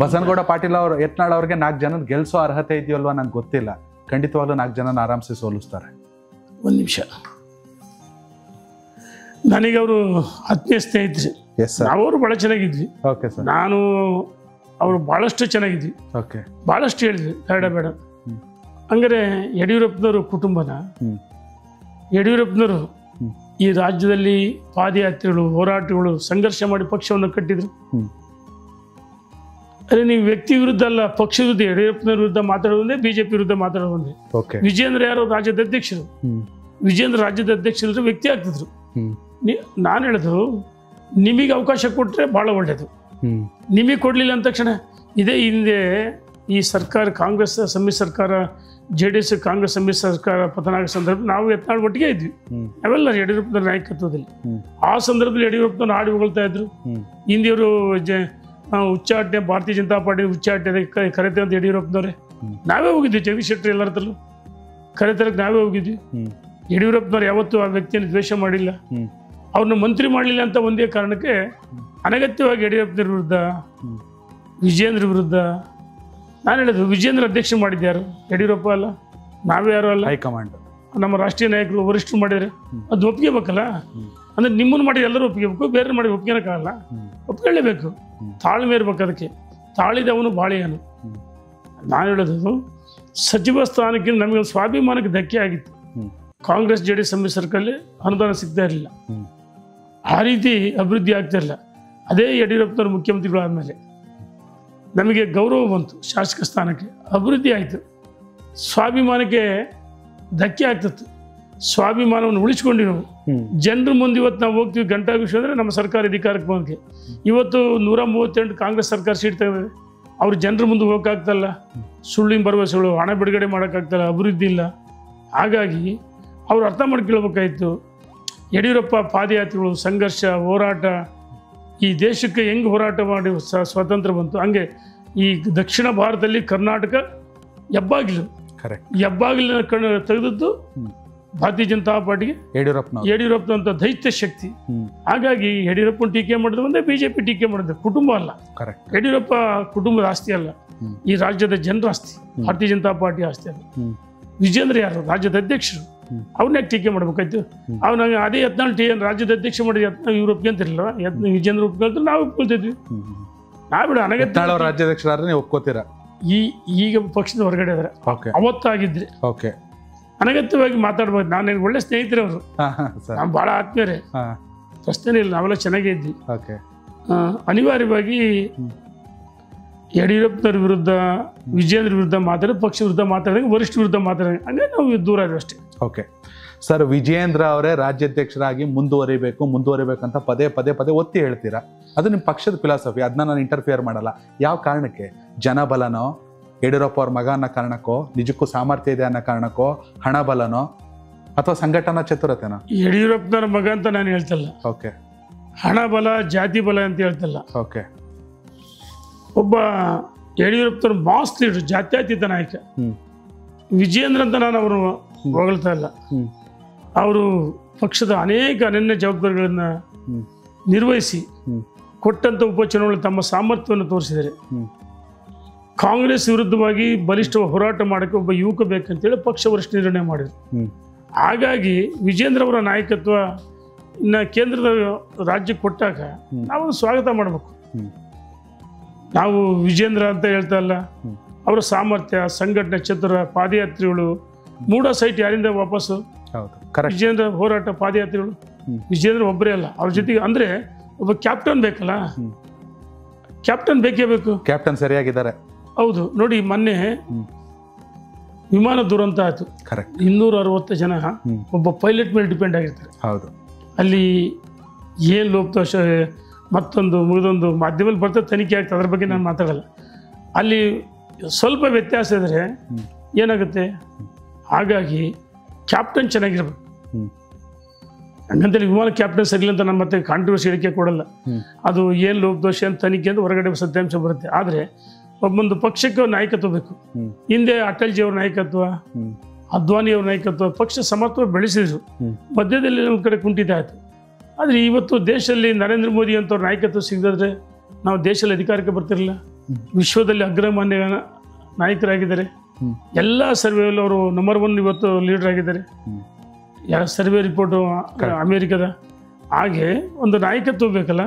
ಬಸನಗೌಡ ಪಾಟೀಲ್ ಅವ್ರು ಯತ್ನಾಳ್ ಅವ್ರಿಗೆ 4 ಜನ ಗೆಲ್ಸೋ ಅರ್ಹತೆ ಇದೆಯಲ್ವಾ ನಂಗೆ ಗೊತ್ತಿಲ್ಲ. ಖಂಡಿತವಾಗ್ಲೂ 4 ಜನ ಆರಾಮ್ಸೆ ಸೋಲಿಸ್ತಾರೆ. ಒಂದು ನಿಮಿಷ, ನನಗೆ ಅವರು ಆತ್ಮೀಯ ಸ್ನೇಹಿತರು. ನಾವರು ಬಹಳ ಚೆನ್ನಾಗಿದ್ವಿ. Okay sir. ನಾನು ಅವರು ಬಹಳಷ್ಟು ಚೆನ್ನಾಗಿದ್ವಿ. ಓಕೆ, ಬಹಳಷ್ಟು ಹೇಳಿದ್ವಿ ಬೇಡ. ಹಂಗಾರೆ ಯಡಿಯೂರಪ್ಪನವರು ಕುಟುಂಬನ, ಯಡಿಯೂರಪ್ಪನವರು ಈ ರಾಜ್ಯದಲ್ಲಿ ಪಾದಯಾತ್ರೆಗಳು, ಹೋರಾಟಗಳು, ಸಂಘರ್ಷ ಮಾಡಿ ಪಕ್ಷವನ್ನು ಕಟ್ಟಿದ್ರು. ಅದೇ ನೀವು ವ್ಯಕ್ತಿ ವಿರುದ್ಧ ಅಲ್ಲ, ಪಕ್ಷ ವಿರುದ್ಧ, ಯಡಿಯೂರಪ್ಪನವ್ರ ವಿರುದ್ಧ ಮಾತಾಡೋದೇ, BJP ವಿರುದ್ಧ ಮಾತಾಡೋದೇ. ವಿಜೇಂದ್ರ ಯಾರು ರಾಜ್ಯದ ಅಧ್ಯಕ್ಷರು, ವಿಜೇಂದ್ರ ರಾಜ್ಯದ ಅಧ್ಯಕ್ಷರು ವ್ಯಕ್ತಿ ಆಗ್ತಿದ್ರು. ನಾನು ಹೇಳೋದು, ನಿಮಗೆ ಅವಕಾಶ ಕೊಟ್ಟರೆ ಭಾಳ ಒಳ್ಳೆಯದು. ನಿಮಗೆ ಕೊಡಲಿಲ್ಲ ಅಂದ ತಕ್ಷಣ, ಇದೇ ಹಿಂದೆ ಈ ಸರ್ಕಾರ, ಕಾಂಗ್ರೆಸ್ ಸಮ್ಮಿಶ್ರ ಸರ್ಕಾರ, JDS ಕಾಂಗ್ರೆಸ್ ಸಮ್ಮಿಶ್ರ ಸರ್ಕಾರ ಪತನ ಆಗೋ ಸಂದರ್ಭ ನಾವು ಯತ್ನಾಳ್ ಒಟ್ಟಿಗೆ ಇದ್ವಿ. ನಾವೆಲ್ಲ ಯಡಿಯೂರಪ್ಪನ ನಾಯಕತ್ವದಲ್ಲಿ. ಆ ಸಂದರ್ಭದಲ್ಲಿ ಯಡಿಯೂರಪ್ಪನ ಹಾಡಿ ಹೊಗಳ್ತಾ ಇದ್ರು. ಹಿಂದಿಯವರು ಉಚ್ಚಾಟನೆ, ಭಾರತೀಯ ಜನತಾ ಪಾರ್ಟಿ ಉಚ್ಚಾಟನೆ ಕರೆತೆ ಅಂತ ಯಡಿಯೂರಪ್ಪನವ್ರೆ. ನಾವೇ ಹೋಗಿದ್ವಿ, ಜಗದೀಶ್ ಶೆಟ್ಟರ್ ಎಲ್ಲರ ಹತ್ರಲ್ಲೂ ಕರೆತರಕ್ಕೆ ನಾವೇ ಹೋಗಿದ್ವಿ. ಯಡಿಯೂರಪ್ಪನವ್ರು ಯಾವತ್ತೂ ಆ ವ್ಯಕ್ತಿಯನ್ನು ದ್ವೇಷ ಮಾಡಿಲ್ಲ. ಅವ್ರನ್ನ ಮಂತ್ರಿ ಮಾಡಲಿಲ್ಲ ಅಂತ ಒಂದೇ ಕಾರಣಕ್ಕೆ ಅನಗತ್ಯವಾಗಿ ಯಡಿಯೂರಪ್ಪನವ್ರ ವಿರುದ್ಧ, ವಿಜೇಂದ್ರ ವಿರುದ್ಧ. ನಾನು ಹೇಳಿದ್ರು, ವಿಜೇಂದ್ರ ಅಧ್ಯಕ್ಷ ಮಾಡಿದ್ಯಾರು? ಯಡಿಯೂರಪ್ಪ ಅಲ್ಲ, ನಾವೇ ಯಾರು ಅಲ್ಲ, ಹೈಕಮಾಂಡ್, ನಮ್ಮ ರಾಷ್ಟ್ರೀಯ ನಾಯಕರು ವರಿಷ್ಠರು ಮಾಡಿದರೆ ಅದು ಒಪ್ಪಿಗೆಬೇಕಲ್ಲ. ಅಂದರೆ ನಿಮ್ಮನ್ನು ಮಾಡಿ ಎಲ್ಲರೂ ಒಪ್ಪಿಗೆಬೇಕು, ಬೇರೆ ಮಾಡಿ ಒಪ್ಪಿಗೆನಕ್ಕಾಗಲ್ಲ. ಒಪ್ಕೊಳ್ಳೇಬೇಕು, ತಾಳ್ಮೆ ಇರ್ಬೇಕು. ಅದಕ್ಕೆ ತಾಳಿದವನು ಬಾಳೆಯನು. ನಾನು ಹೇಳೋದು, ಸಚಿವ ಸ್ಥಾನಕ್ಕಿಂತ ನಮಗೆ ಸ್ವಾಭಿಮಾನಕ್ಕೆ ಧಕ್ಕೆ ಆಗಿತ್ತು. ಕಾಂಗ್ರೆಸ್ JDS ಸಮ್ಮಿಶ್ರ ಸರ್ಕಾರದಲ್ಲಿ ಅನುದಾನ ಸಿಗ್ತಾ ಇರಲಿಲ್ಲ, ಆ ರೀತಿ ಅಭಿವೃದ್ಧಿ ಆಗ್ತಾ ಇಲ್ಲ. ಅದೇ ಯಡಿಯೂರಪ್ಪನವ್ರ ಮುಖ್ಯಮಂತ್ರಿಗಳು ಆದಮೇಲೆ ನಮಗೆ ಗೌರವ ಬಂತು, ಶಾಸಕ ಸ್ಥಾನಕ್ಕೆ ಅಭಿವೃದ್ಧಿ ಆಯಿತು. ಸ್ವಾಭಿಮಾನಕ್ಕೆ ಧಕ್ಕೆ ಆಗ್ತಿತ್ತು, ಸ್ವಾಭಿಮಾನವನ್ನು ಉಳಿಸ್ಕೊಂಡ್ವಿ ನಾವು. ಜನರ ಮುಂದೆ ಇವತ್ತು ನಾವು ಹೋಗ್ತೀವಿ ಗಂಟಾ ವಿಷಯ ಅಂದರೆ ನಮ್ಮ ಸರ್ಕಾರ ಅಧಿಕಾರಕ್ಕೆ ಬಂದಕ್ಕೆ. ಇವತ್ತು 138 ಕಾಂಗ್ರೆಸ್ ಸರ್ಕಾರ ಸೀಟ್ ತೆಗೆದಿದೆ. ಅವ್ರು ಜನರ ಮುಂದೆ ಹೋಗೋಕ್ಕಾಗ್ತಲ್ಲ, ಸುಳ್ಳಿನ ಭರವಸೆಗಳು, ಹಣ ಬಿಡುಗಡೆ ಮಾಡೋಕ್ಕಾಗ್ತಲ್ಲ, ಅಭಿವೃದ್ಧಿ ಇಲ್ಲ. ಹಾಗಾಗಿ ಅವ್ರು ಅರ್ಥ ಮಾಡ್ಕೊಳ್ಬೇಕಾಯಿತು. ಯಡಿಯೂರಪ್ಪ ಪಾದಯಾತ್ರೆಗಳು, ಸಂಘರ್ಷ, ಹೋರಾಟ, ಈ ದೇಶಕ್ಕೆ ಹೆಂಗೆ ಹೋರಾಟ ಮಾಡಿ ಸ್ವಾತಂತ್ರ್ಯ ಬಂತು, ಹಂಗೆ ಈ ದಕ್ಷಿಣ ಭಾರತದಲ್ಲಿ ಕರ್ನಾಟಕ ಹೆಬ್ಬಾಗಿಲು, ಹೆಬ್ಬಾಗಿಲಿನ ತೆಗೆದದ್ದು ಭಾರತೀಯ ಜನತಾ ಪಾರ್ಟಿಗೆ ಯಡಿಯೂರಪ್ಪನಂತ ದೈತ್ಯ ಶಕ್ತಿ. ಹಾಗಾಗಿ ಯಡಿಯೂರಪ್ಪನ ಟೀಕೆ ಮಾಡಿದ್ರು ಒಂದೇ, ಬಿಜೆಪಿ ಟೀಕೆ ಮಾಡಿದ್ರು. ಕುಟುಂಬ ಅಲ್ಲ, ಯಡಿಯೂರಪ್ಪ ಕುಟುಂಬದ ಆಸ್ತಿ ಅಲ್ಲ, ಈ ರಾಜ್ಯದ ಜನರ ಆಸ್ತಿ, ಭಾರತೀಯ ಜನತಾ ಪಾರ್ಟಿ ಆಸ್ತಿ ಅಲ್ಲ. ವಿಜೇಂದ್ರ ಯಾರು ರಾಜ್ಯದ ಅಧ್ಯಕ್ಷರು, ಅವ್ರನ್ನ ಟೀಕೆ ಮಾಡ್ಬೇಕಾಯ್ತು. ಅವ್ನ ಅದೇ ಯತ್ನಾಳ್ ರಾಜ್ಯದ ಅಧ್ಯಕ್ಷ ಮಾಡಿದ ಯತ್ನಾಳ್ ಯುರೋಪ್ಗೆ ಅಂತಿರಲ್ಲ, ವಿಜೇಂದ್ರ ಒಪ್ಕೊಳ್ತಾರೆ, ನಾವು ಒಪ್ಕೊಳ್ತಿದ್ವಿ. ನಾವಿಡ ಅನಗತ್ಯ ರಾಜ್ಯಾಧ್ಯಕ್ಷರಾದ್ರೆ ಒಪ್ಕೋತೀರಾ? ಈಗ ಪಕ್ಷದ ಹೊರಗಡೆ ಅದಾರೆ, ಅವತ್ತಾಗಿದ್ರಿ ಅನಗತ್ಯವಾಗಿ ಮಾತಾಡ್ಬೋದು. ನಾನು ಒಳ್ಳೆ ಸ್ನೇಹಿತರೆ ಅವರು, ನಾವು ಭಾಳ ಆತ್ಮೀಯರೇ, ಪ್ರಶ್ನೆ ಇಲ್ಲ, ನಾವೆಲ್ಲ ಚೆನ್ನಾಗೇ ಇದ್ವಿ. ಅನಿವಾರ್ಯವಾಗಿ ಯಡಿಯೂರಪ್ಪನವ್ರ ವಿರುದ್ಧ, ವಿಜೇಂದ್ರ ವಿರುದ್ಧ ಮಾತಾಡೋದು, ಪಕ್ಷ ವಿರುದ್ಧ ಮಾತಾಡಿದಾಗ, ವರಿಷ್ಠ ವಿರುದ್ಧ ಮಾತಾಡಿದಾಗ, ಹಂಗೆ ನಾವು ದೂರ ಆದ್ವಿ ಅಷ್ಟೇ. ಓಕೆ ಸರ್, ವಿಜೇಂದ್ರ ಅವರೇ ರಾಜ್ಯಾಧ್ಯಕ್ಷರಾಗಿ ಮುಂದುವರಿಬೇಕಂತ ಪದೇ ಒತ್ತಿ ಹೇಳ್ತೀರಾ. ಅದು ನಿಮ್ಮ ಪಕ್ಷದ ಫಿಲಾಸಫಿ, ಅದನ್ನ ನಾನು ಇಂಟರ್ಫಿಯರ್ ಮಾಡಲ್ಲ. ಯಾವ ಕಾರಣಕ್ಕೆ? ಜನಬಲನೋ, ಯಡಿಯೂರಪ್ಪ ಅವ್ರ ಮಗ ಅನ್ನೋ ಕಾರಣಕ್ಕೋ, ನಿಜಕ್ಕೂ ಸಾಮರ್ಥ್ಯ ಇದೆ ಅನ್ನೋ ಕಾರಣಕ್ಕೋ, ಹಣ ಬಲನೋ, ಅಥವಾ ಸಂಘಟನಾ ಚತುರತೆನೋ? ಯಡಿಯೂರಪ್ಪನವ್ರ ಮಗ ಅಂತ ನಾನು ಹೇಳ್ತಲ್ಲ. ಓಕೆ. ಹಣ ಬಲ, ಜಾತಿ ಬಲ ಅಂತ ಹೇಳ್ತಲ್ಲ. ಓಕೆ. ಒಬ್ಬ ಯಡಿಯೂರಪ್ಪನವ್ರ ಮಾಸ್ ಲೀಡರ್, ಜಾತ್ಯತೀತ ನಾಯಕ. ವಿಜೇಂದ್ರ ಅಂತ ನಾನು ಅವರು ಹೊಗಳ್ತಾ ಇಲ್ಲ. ಅವರು ಪಕ್ಷದ ಅನೇಕ ಅನನ್ಯ ಜವಾಬ್ದಾರಿಗಳನ್ನ ನಿರ್ವಹಿಸಿ ಕೊಟ್ಟಂತ ಉಪಚುನಾವಣೆ ತಮ್ಮ ಸಾಮರ್ಥ್ಯವನ್ನು ತೋರಿಸಿದ್ದಾರೆ. ಕಾಂಗ್ರೆಸ್ ವಿರುದ್ಧವಾಗಿ ಬಲಿಷ್ಠ ಹೋರಾಟ ಮಾಡೋಕ್ಕೆ ಒಬ್ಬ ಯುವಕ ಬೇಕಂತೇಳಿ ಪಕ್ಷ ವರಿಷ್ಠ ನಿರ್ಣಯ ಮಾಡಿದ್ರು. ಹಾಗಾಗಿ ವಿಜೇಂದ್ರ ಅವರ ನಾಯಕತ್ವ ಇನ್ನು ಕೇಂದ್ರದ ರಾಜ್ಯಕ್ಕೆ ಕೊಟ್ಟಾಗ ನಾವು ಸ್ವಾಗತ ಮಾಡಬೇಕು. ನಾವು ವಿಜೇಂದ್ರ ಅಂತ ಹೇಳ್ತಾ ಇಲ್ಲ, ಅವರ ಸಾಮರ್ಥ್ಯ, ಸಂಘಟನೆ ಚತುರ, ಪಾದಯಾತ್ರೆಗಳು, ಮೂಡ ಸೈಟ್ ಯಾರಿಂದ ವಾಪಸ್ಸು, ವಿಜೇಂದ್ರ ಹೋರಾಟ, ಪಾದಯಾತ್ರೆಗಳು. ವಿಜೇಂದ್ರ ಒಬ್ಬರೇ ಅಲ್ಲ, ಅವ್ರ ಜೊತೆಗೆ ಅಂದ್ರೆ ಒಬ್ಬ ಕ್ಯಾಪ್ಟನ್ ಬೇಕಲ್ಲ, ಕ್ಯಾಪ್ಟನ್ ಬೇಕೇ ಬೇಕು. ಕ್ಯಾಪ್ಟನ್ ಸರಿಯಾಗಿದ್ದಾರೆ. ಹೌದು, ನೋಡಿ ಮೊನ್ನೆ ವಿಮಾನ ದುರಂತ ಆಯ್ತು. 260 ಜನ ಒಬ್ಬ ಪೈಲಟ್ ಮೇಲೆ ಡಿಪೆಂಡ್ ಆಗಿರ್ತಾರೆ. ಹೌದು. ಅಲ್ಲಿ ಏನು ಲೋಪದೋಷ, ಮತ್ತೊಂದು ಮುಗಿದೊಂದು ಮಾಧ್ಯಮದಲ್ಲಿ ಬರ್ತದೆ, ತನಿಖೆ ಆಗ್ತದೆ, ಅದ್ರ ಬಗ್ಗೆ ನಾನು ಮಾತಾಡಲ್ಲ. ಅಲ್ಲಿ ಸ್ವಲ್ಪ ವ್ಯತ್ಯಾಸ ಇದ್ರೆ ಏನಾಗುತ್ತೆ. ಹಾಗಾಗಿ ಕ್ಯಾಪ್ಟನ್ ಚೆನ್ನಾಗಿರ್ಬೇಕು. ಹಂಗಂತೇಳಿ ವಿಮಾನ ಕ್ಯಾಪ್ಟನ್ ಸರಿಯಿಲ್ಲ ಅಂತ ನಾನು ಮತ್ತೆ ಕಾಂಟ್ರವರ್ಸಿ ಹೇಳಿಕೆ ಕೊಡಲ್ಲ. ಅದು ಏನು ಲೋಪದೋಷ ಅಂತ ತನಿಖೆ ಅಂತ ಹೊರಗಡೆ ಸತ್ಯಾಂಶ ಬರುತ್ತೆ. ಆದರೆ ಒಬ್ಬೊಂದು ಪಕ್ಷಕ್ಕೆ ನಾಯಕತ್ವ ಬೇಕು. ಹಿಂದೆ ಅಟಲ್ಜಿ ಅವ್ರ ನಾಯಕತ್ವ, ಅದ್ವಾನಿ ಅವ್ರ ನಾಯಕತ್ವ, ಪಕ್ಷ ಸಮತ್ವ ಬೆಳೆಸಿದ್ರು. ಮಧ್ಯದಲ್ಲಿ ಒಂದು ಕಡೆ ಕುಂಠಿತ ಆಯಿತು. ಆದರೆ ಇವತ್ತು ದೇಶದಲ್ಲಿ ನರೇಂದ್ರ ಮೋದಿ ಅಂತವ್ರ ನಾಯಕತ್ವ ಸಿಗದಾದ್ರೆ ನಾವು ದೇಶದಲ್ಲಿ ಅಧಿಕಾರಕ್ಕೆ ಬರ್ತಿರಲಿಲ್ಲ. ವಿಶ್ವದಲ್ಲಿ ಅಗ್ರಮಾನ್ಯ ನಾಯಕರಾಗಿದ್ದಾರೆ. ಎಲ್ಲ ಸರ್ವೆಯಲ್ಲಿ ಅವರು ನಂಬರ್ 1 ಇವತ್ತು ಲೀಡರ್ ಆಗಿದ್ದಾರೆ. ಸರ್ವೆ ರಿಪೋರ್ಟು ಅಮೇರಿಕದ. ಹಾಗೆ ಒಂದು ನಾಯಕತ್ವ ಬೇಕಲ್ಲ.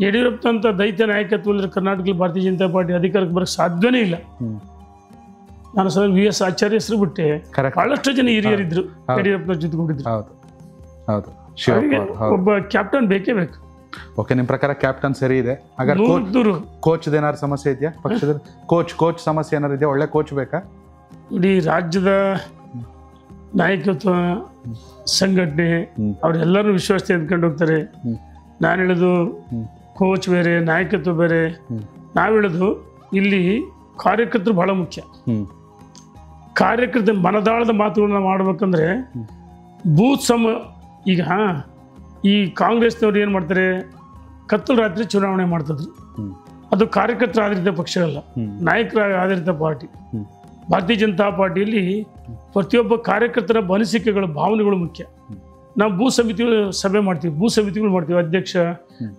ಯಡಿಯೂರಪ್ಪ ಅಂತ ದೈತ್ಯ ನಾಯಕತ್ವ ಇಲ್ಲದ್ರೆ ಕರ್ನಾಟಕದಲ್ಲಿ ಭಾರತೀಯ ಜನತಾ ಪಾರ್ಟಿ ಅಧಿಕಾರಕ್ಕೆ ಬರೋಕ್ಕೆ ಸಾಧ್ಯವೇ ಇಲ್ಲ. ನಾನು ಸರ್ VS ಆಚಾರ್ಯ ಹೆಸರು ಬಿಟ್ಟೆ ಬಹಳಷ್ಟು ಜನ ಹಿರಿಯರಿದ್ರು ಯಡಿಯೂರಪ್ಪನ ಜೊತೆಗೊಂಡಿದ್ರು. ಒಬ್ಬ ಕ್ಯಾಪ್ಟನ್ ಬೇಕೇ ಬೇಕು. ಓಕೆ, ನಿಮ್ಮ ಪ್ರಕಾರ ಕ್ಯಾಪ್ಟನ್ ಸರಿ ಇದೆ. ಕೋಚ್ ಏನಾದ್ರು ಸಮಸ್ಯೆ ಇದೆಯಾ ಪಕ್ಷದಲ್ಲಿ? ಕೋಚ್ ಸಮಸ್ಯೆ ಏನಾರು ಇದೆಯಾ? ಒಳ್ಳೆ ಕೋಚ್ ಬೇಕಾ? ಇಡೀ ರಾಜ್ಯದ ನಾಯಕತ್ವ, ಸಂಘಟನೆ, ಅವರೆಲ್ಲರೂ ವಿಶ್ವಾಸ ತೆಗೆದುಕೊಂಡು ಹೋಗ್ತಾರೆ. ನಾನು ಹೇಳೋದು ಕೋಚ್ ಬೇರೆ, ನಾಯಕತ್ವ ಬೇರೆ. ನಾವು ಹೇಳೋದು ಇಲ್ಲಿ ಕಾರ್ಯಕರ್ತರು ಬಹಳ ಮುಖ್ಯ. ಕಾರ್ಯಕರ್ತ ಮನದಾಳದ ಮಾತುಗಳನ್ನ ಮಾಡ್ಬೇಕಂದ್ರೆ ಬೂತ್ ಈಗ ಈ ಕಾಂಗ್ರೆಸ್ನವ್ರು ಏನು ಮಾಡ್ತಾರೆ, ಕತ್ತಲು ರಾತ್ರಿ ಚುನಾವಣೆ ಮಾಡ್ತಿದ್ರು. ಅದು ಕಾರ್ಯಕರ್ತರ ಆಧಾರಿತ ಪಕ್ಷ ಅಲ್ಲ, ನಾಯಕರ ಆಧಾರಿತ ಪಾರ್ಟಿ. ಭಾರತೀಯ ಜನತಾ ಪಾರ್ಟಿಯಲ್ಲಿ ಪ್ರತಿಯೊಬ್ಬ ಕಾರ್ಯಕರ್ತರ ಅನಿಸಿಕೆಗಳು, ಭಾವನೆಗಳು ಮುಖ್ಯ. ನಾವು ಭೂ ಸಮಿತಿಗಳು ಸಭೆ ಮಾಡ್ತೀವಿ, ಭೂ ಸಮಿತಿಗಳು ಮಾಡ್ತೀವಿ, ಅಧ್ಯಕ್ಷ,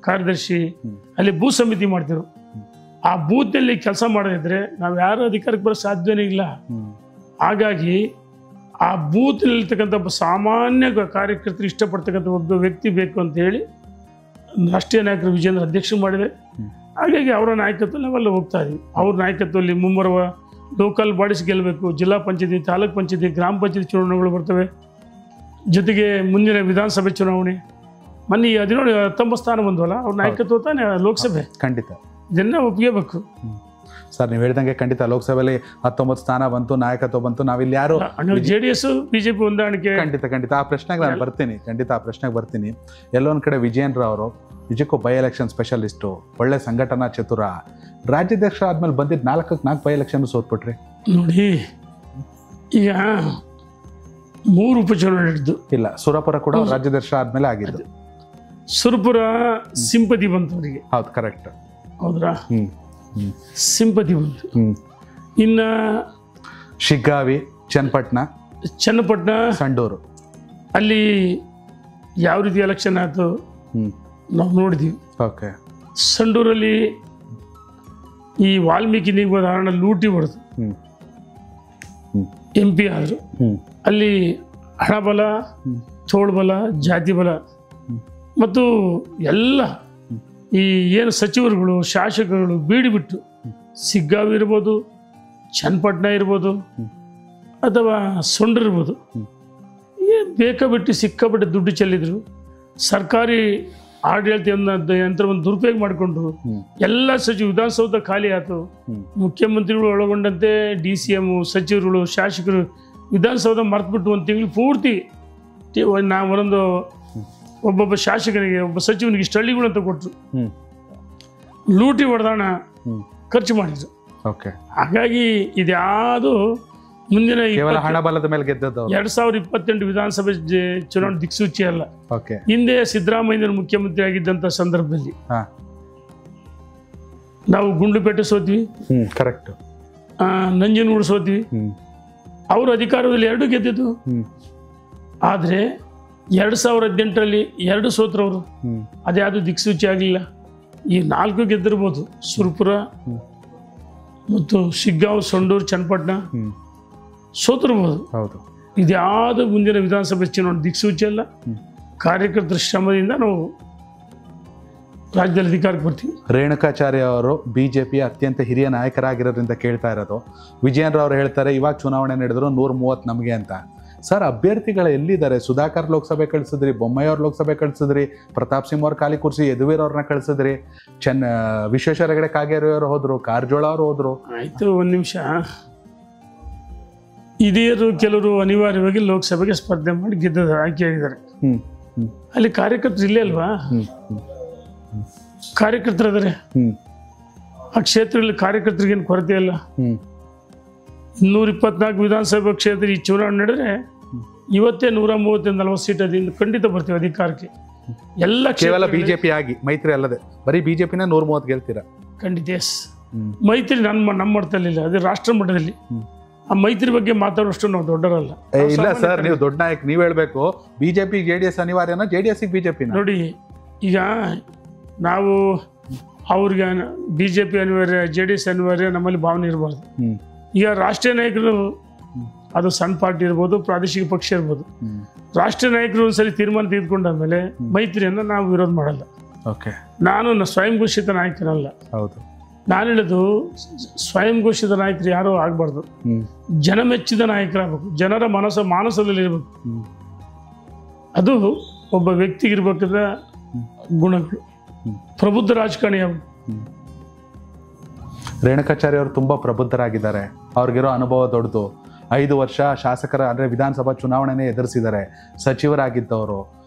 ಕಾರ್ಯದರ್ಶಿ, ಅಲ್ಲಿ ಭೂ ಸಮಿತಿ ಮಾಡ್ತೀವಿ. ಆ ಬೂತ್ನಲ್ಲಿ ಕೆಲಸ ಮಾಡದಿದ್ರೆ ನಾವು ಯಾರು ಅಧಿಕಾರಕ್ಕೆ ಬರೋ ಸಾಧ್ಯವೇ ಇಲ್ಲ. ಹಾಗಾಗಿ ಆ ಬೂತ್ನಲ್ಲಿರ್ತಕ್ಕಂಥ ಒಬ್ಬ ಸಾಮಾನ್ಯ ಕಾರ್ಯಕರ್ತರು ಇಷ್ಟಪಡ್ತಕ್ಕಂಥ ಒಬ್ಬ ವ್ಯಕ್ತಿ ಬೇಕು ಅಂತ ಹೇಳಿ ರಾಷ್ಟ್ರೀಯ ನಾಯಕರು ವಿಜೇಂದ್ರ ಅಧ್ಯಕ್ಷರು ಮಾಡಿದ್ದಾರೆ. ಹಾಗಾಗಿ ಅವರ ನಾಯಕತ್ವ ನಾವೆಲ್ಲ ಹೋಗ್ತಾ ಇದ್ದೀವಿ. ಅವ್ರ ನಾಯಕತ್ವದಲ್ಲಿ ಮುಂಬರುವ ಲೋಕಲ್ ಬಾಡೀಸ್ ಗೆಲ್ಲಬೇಕು. ಜಿಲ್ಲಾ ಪಂಚಾಯತಿ, ತಾಲೂಕ್ ಪಂಚಾಯತಿ, ಗ್ರಾಮ ಪಂಚಾಯತಿ ಚುನಾವಣೆಗಳು ಬರ್ತವೆ. ಜೊತೆಗೆ ಮುಂದಿನ ವಿಧಾನಸಭೆ ಚುನಾವಣೆ. ಮೊನ್ನೆ 17-19 ಸ್ಥಾನ ಬಂದವಲ್ಲ, ಅವ್ರ ನಾಯಕತ್ವ ತಾನೇ ಲೋಕಸಭೆ. ಖಂಡಿತ ಇದನ್ನ ಒಪ್ಪಿಗೆಬೇಕು. ಸರ್ ನೀವು ಹೇಳಿದಂಗೆ ಖಂಡಿತ ಲೋಕಸಭೆಯಲ್ಲಿ 19 ಸ್ಥಾನ ಬಂತು, ನಾಯಕತ್ವ ಬಂತು. ನಾವಿಲ್ಲಿ ಯಾರು JDS BJP ಹೊಂದಾಣಿಕೆ ಖಂಡಿತ ಆ ಪ್ರಶ್ನೆಗೆ ನಾನು ಬರ್ತೀನಿ, ಖಂಡಿತ ಆ ಪ್ರಶ್ನೆಗೆ ಬರ್ತೀನಿ. ಎಲ್ಲೊಂದು ಕಡೆ ವಿಜಯೇಂದ್ರ ಅವರು ನಿಜಕ್ಕೂ ಬೈ ಎಲೆಕ್ಷನ್ ಸ್ಪೆಷಲಿಸ್ಟು, ಒಳ್ಳೆ ಸಂಘಟನಾ ಚತುರ, ರಾಜ್ಯಾಧ್ಯಕ್ಷ ಆದ್ಮೇಲೆ ಬಂದಿದ್ದು 4 ಬೈ ಎಲೆಕ್ಷನ್ ಸೋತ್ಬಿಟ್ರಿ. ನೋಡಿ, ಈಗ 3 ಉಪಚುನಾವಣೆ ನಡೆದು ಇಲ್ಲ, ಸುರಪುರ ಕೂಡ ರಾಜ್ಯಾಧ್ಯಕ್ಷ ಆದ್ಮೇಲೆ ಆಗಿದ್ದು. ಸುರಪುರ ಸಿಂಪತಿ ಬಂತು ಅವರಿಗೆ. ಹೌದು, ಕರೆಕ್ಟ್. ಹೌದ್ರಾ? ಸಿಂಪತಿ ಬಂತು. ಇನ್ನ ಶಿಗ್ಗಾವಿ, ಚನ್ನಪಟ್ಟಣ, ಸಂಡೂರು, ಅಲ್ಲಿ ಯಾವ ರೀತಿ ಎಲೆಕ್ಷನ್ ಆಯ್ತು ನಾವು ನೋಡಿದೀವಿ. ಓಕೆ. ಸಂಡೂರಲ್ಲಿ ಈ ವಾಲ್ಮೀಕಿ ನಿಗಮದ ಲೂಟಿ ಹೊಡೆದು MP ಆದರು. ಅಲ್ಲಿ ಹಣಬಲ, ತೋಳ್ಬಲ, ಜಾತಿ ಬಲ ಮತ್ತು ಎಲ್ಲ ಈ ಏನು ಸಚಿವರುಗಳು, ಶಾಸಕರುಗಳು ಬೀಡಿಬಿಟ್ಟು ಸಿಗ್ಗಾವಿ ಇರ್ಬೋದು, ಚನ್ನಪಟ್ಟಣ ಇರ್ಬೋದು, ಅಥವಾ ಸೊಂಡ್ರು ಇರ್ಬೋದು, ಬೇಕಾಬಿಟ್ಟು ಸಿಕ್ಕಾಪಟ್ಟೆ ದುಡ್ಡು ಚೆಲ್ಲಿದ್ರು. ಸರ್ಕಾರಿ ಆಡಳಿತ ಯಂತ್ರವನ್ನು ದುರುಪಯೋಗ ಮಾಡಿಕೊಂಡು ಎಲ್ಲ ಸಚಿವ ವಿಧಾನಸೌಧ ಖಾಲಿ ಆಯ್ತು. ಮುಖ್ಯಮಂತ್ರಿಗಳು ಒಳಗೊಂಡಂತೆ DCM, ಸಚಿವರುಗಳು, ಶಾಸಕರು ವಿಧಾನಸೌಧ ಮರೆತುಬಿಟ್ಟು 1 ತಿಂಗಳು ಪೂರ್ತಿ ಒಂದೊಂದು ಒಬ್ಬೊಬ್ಬ ಶಾಸಕನಿಗೆ, ಒಬ್ಬ ಸಚಿವನಿಗೆ ಇಷ್ಟು ಹಳ್ಳಿಗಳು ಅಂತ ಕೊಟ್ಟರು. ಲೂಟಿ ಹೊಡೆದಾಣ ಖರ್ಚು ಮಾಡಿದ್ರು. ಹಾಗಾಗಿ ಇದ್ಯಾವುದು ಮುಂದಿನ ಹಣಬಲದ ಮೇಲೆ ಗೆದ್ದದ್ದು 2028 ವಿಧಾನಸಭೆ ಚುನಾವಣೆ ದಿಕ್ಸೂಚಿ ಅಲ್ಲ. ಹಿಂದೆ ಸಿದ್ದರಾಮಯ್ಯ ಮುಖ್ಯಮಂತ್ರಿ ಆಗಿದ್ದಂತ ಸಂದರ್ಭದಲ್ಲಿ ನಾವು ಗುಂಡ್ಲುಪೇಟೆ ಸೋತ್ವಿ, ಕರೆಕ್ಟ್, ನಂಜನಗೂಡು ಸೋತ್ವಿ. ಅವರು ಅಧಿಕಾರದಲ್ಲಿ 2 ಗೆದ್ದಿದ್ದು. ಆದರೆ 2018ರಲ್ಲಿ 2 ಸೋತ್ರವರು, ಅದ್ಯಾವುದು ದಿಕ್ಸೂಚಿ ಆಗಲಿಲ್ಲ. ಈ 4 ಗೆದ್ದಿರ್ಬೋದು. ಸುರಪುರ ಮತ್ತು ಶಿಗ್ಗಾಂವ್, ಸಂಡೂರು, ಚನ್ನಪಟ್ಟಣ ಸೋತಿರ್ಬೋದು. ಇದ್ಯಾವುದು ಮುಂದಿನ ವಿಧಾನಸಭೆ ಚುನಾವಣೆ ದಿಕ್ಸೂಚಿ ಅಲ್ಲ. ಕಾರ್ಯಕರ್ತರ ಶ್ರಮದಿಂದ ನಾವು ರಾಜ್ಯದಲ್ಲಿ ಅಧಿಕಾರಕ್ಕೆ ಬರ್ತೀವಿ. ರೇಣುಕಾಚಾರ್ಯ ಅವರು ಬಿಜೆಪಿಯ ಅತ್ಯಂತ ಹಿರಿಯ ನಾಯಕರಾಗಿರೋದ್ರಿಂದ ಕೇಳ್ತಾ ಇರೋದು. ವಿಜಯೇಂದ್ರ ಅವರು ಹೇಳ್ತಾರೆ ಇವಾಗ ಚುನಾವಣೆ ನಡೆದ್ರು 130 ನಮಗೆ ಅಂತ. ಸರ್, ಅಭ್ಯರ್ಥಿಗಳು ಎಲ್ಲಿದ್ದಾರೆ? ಸುಧಾಕರ್ ಲೋಕಸಭೆ ಕಳಿಸಿದ್ರಿ, ಬೊಮ್ಮಾಯಿ ಅವ್ರ ಲೋಕಸಭೆ ಕಳಿಸಿದ್ರಿ, ಪ್ರತಾಪ್ ಸಿಂಹ ಅವ್ರ ಖಾಲಿ ಕುರ್ಸಿ ಯದುವೀರ್ ಅವ್ರನ್ನ ಕಳಿಸಿದ್ರಿ, ವಿಶ್ವೇಶ್ವರ ಹೆಗಡೆ ಕಾಗೇರಿ ಅವರು ಹೋದ್ರು, ಕಾರಜೋಳ ಅವರು ಹೋದ್ರು. ಆಯ್ತು, 1 ನಿಮಿಷ. ಹಿರಿಯರು ಕೆಲವರು ಅನಿವಾರ್ಯವಾಗಿ ಲೋಕಸಭೆಗೆ ಸ್ಪರ್ಧೆ ಮಾಡಿ ಆಯ್ಕೆಯಾಗಿದ್ದಾರೆ. ಅಲ್ಲಿ ಕಾರ್ಯಕರ್ತರು ಇಲ್ಲೇ ಅಲ್ವಾ? ಕಾರ್ಯಕರ್ತರು ಅದಾರೆ. ಆ ಕ್ಷೇತ್ರದಲ್ಲಿ ಕಾರ್ಯಕರ್ತರಿಗೇನು ಕೊರತೆ ಇಲ್ಲ. 224 ವಿಧಾನಸಭಾ ಕ್ಷೇತ್ರ ಈ ಚುನಾವಣೆ ನಡೆದ್ರೆ ಇವತ್ತೇ 130-40 ಸೀಟ್ ಅದಿಂದ ಖಂಡಿತ ಬರ್ತೀವಿ ಅಧಿಕಾರಕ್ಕೆ. ಎಲ್ಲ ಕೇವಲ ಬಿಜೆಪಿ ಆಗಿ ಮೈತ್ರಿ ಅಲ್ಲದೆ ಬರೀ ಬಿಜೆಪಿನ 130 ಗೆಲ್ತೀರಾ? ಖಂಡಿತ. ಎಸ್, ಮೈತ್ರಿ ನಮ್ಮ ಮಟ್ಟದಲ್ಲಿಲ್ಲ, ಅದು ರಾಷ್ಟ್ರ ಮಟ್ಟದಲ್ಲಿ. ಆ ಮೈತ್ರಿ ಬಗ್ಗೆ ಮಾತಾಡುವಷ್ಟು ನಾವು ದೊಡ್ಡರಲ್ಲ. ಇಲ್ಲ ಸರ್, ನೀವು ದೊಡ್ಡ ನಾಯಕ, ನೀವು ಹೇಳ್ಬೇಕು. BJP JDS ಅನಿವಾರ್ಯನ, JDS BJP? ನೋಡಿ, ಈಗ ನಾವು ಅವ್ರಿಗೆ ಬಿಜೆಪಿ ಅನಿವಾರ್ಯ, JDS ಅನಿವಾರ್ಯ ನಮ್ಮಲ್ಲಿ ಭಾವನೆ ಇರಬಾರ್ದು. ಈಗ ರಾಷ್ಟ್ರೀಯ ನಾಯಕರು, ಅದು ಸಣ್ಣ ಪಾರ್ಟಿ ಇರ್ಬೋದು, ಪ್ರಾದೇಶಿಕ ಪಕ್ಷ ಇರ್ಬೋದು, ರಾಷ್ಟ್ರೀಯ ನಾಯಕರು ಒಂದ್ಸಲಿ ತೀರ್ಮಾನ ತೆಗೆದುಕೊಂಡಾದ್ಮೇಲೆ ಮೈತ್ರಿಯನ್ನು ನಾವು ವಿರೋಧ ಮಾಡಲ್ಲ. ನಾನು ಸ್ವಯಂ ಘೋಷಿತ ನಾಯಕನಲ್ಲ. ಹೌದು, ನಾನು ಹೇಳೋದು ಸ್ವಯಂ ಘೋಷಿತ ನಾಯಕರು ಯಾರೂ ಆಗಬಾರ್ದು. ಜನ ಮೆಚ್ಚಿದ ನಾಯಕರಾಗಬೇಕು, ಜನರ ಮಾನಸದಲ್ಲಿ ಇರಬೇಕು. ಅದು ಒಬ್ಬ ವ್ಯಕ್ತಿಗಿರ್ಬೇಕಾದ ಗುಣಗಳು. ಪ್ರಬುದ್ಧ ರಾಜಕಾರಣಿ ಆಗಬೇಕು. ರೇಣುಕಾಚಾರ್ಯ ಅವರು ತುಂಬಾ ಪ್ರಬುದ್ಧರಾಗಿದ್ದಾರೆ. ಅವ್ರಿಗಿರೋ ಅನುಭವ ದೊಡ್ಡದು. 5 ವರ್ಷ ಶಾಸಕರ ಅಂದರೆ ವಿಧಾನಸಭಾ ಚುನಾವಣೆನೇ ಎದುರಿಸಿದ್ದಾರೆ. ಸಚಿವರಾಗಿದ್ದವರು.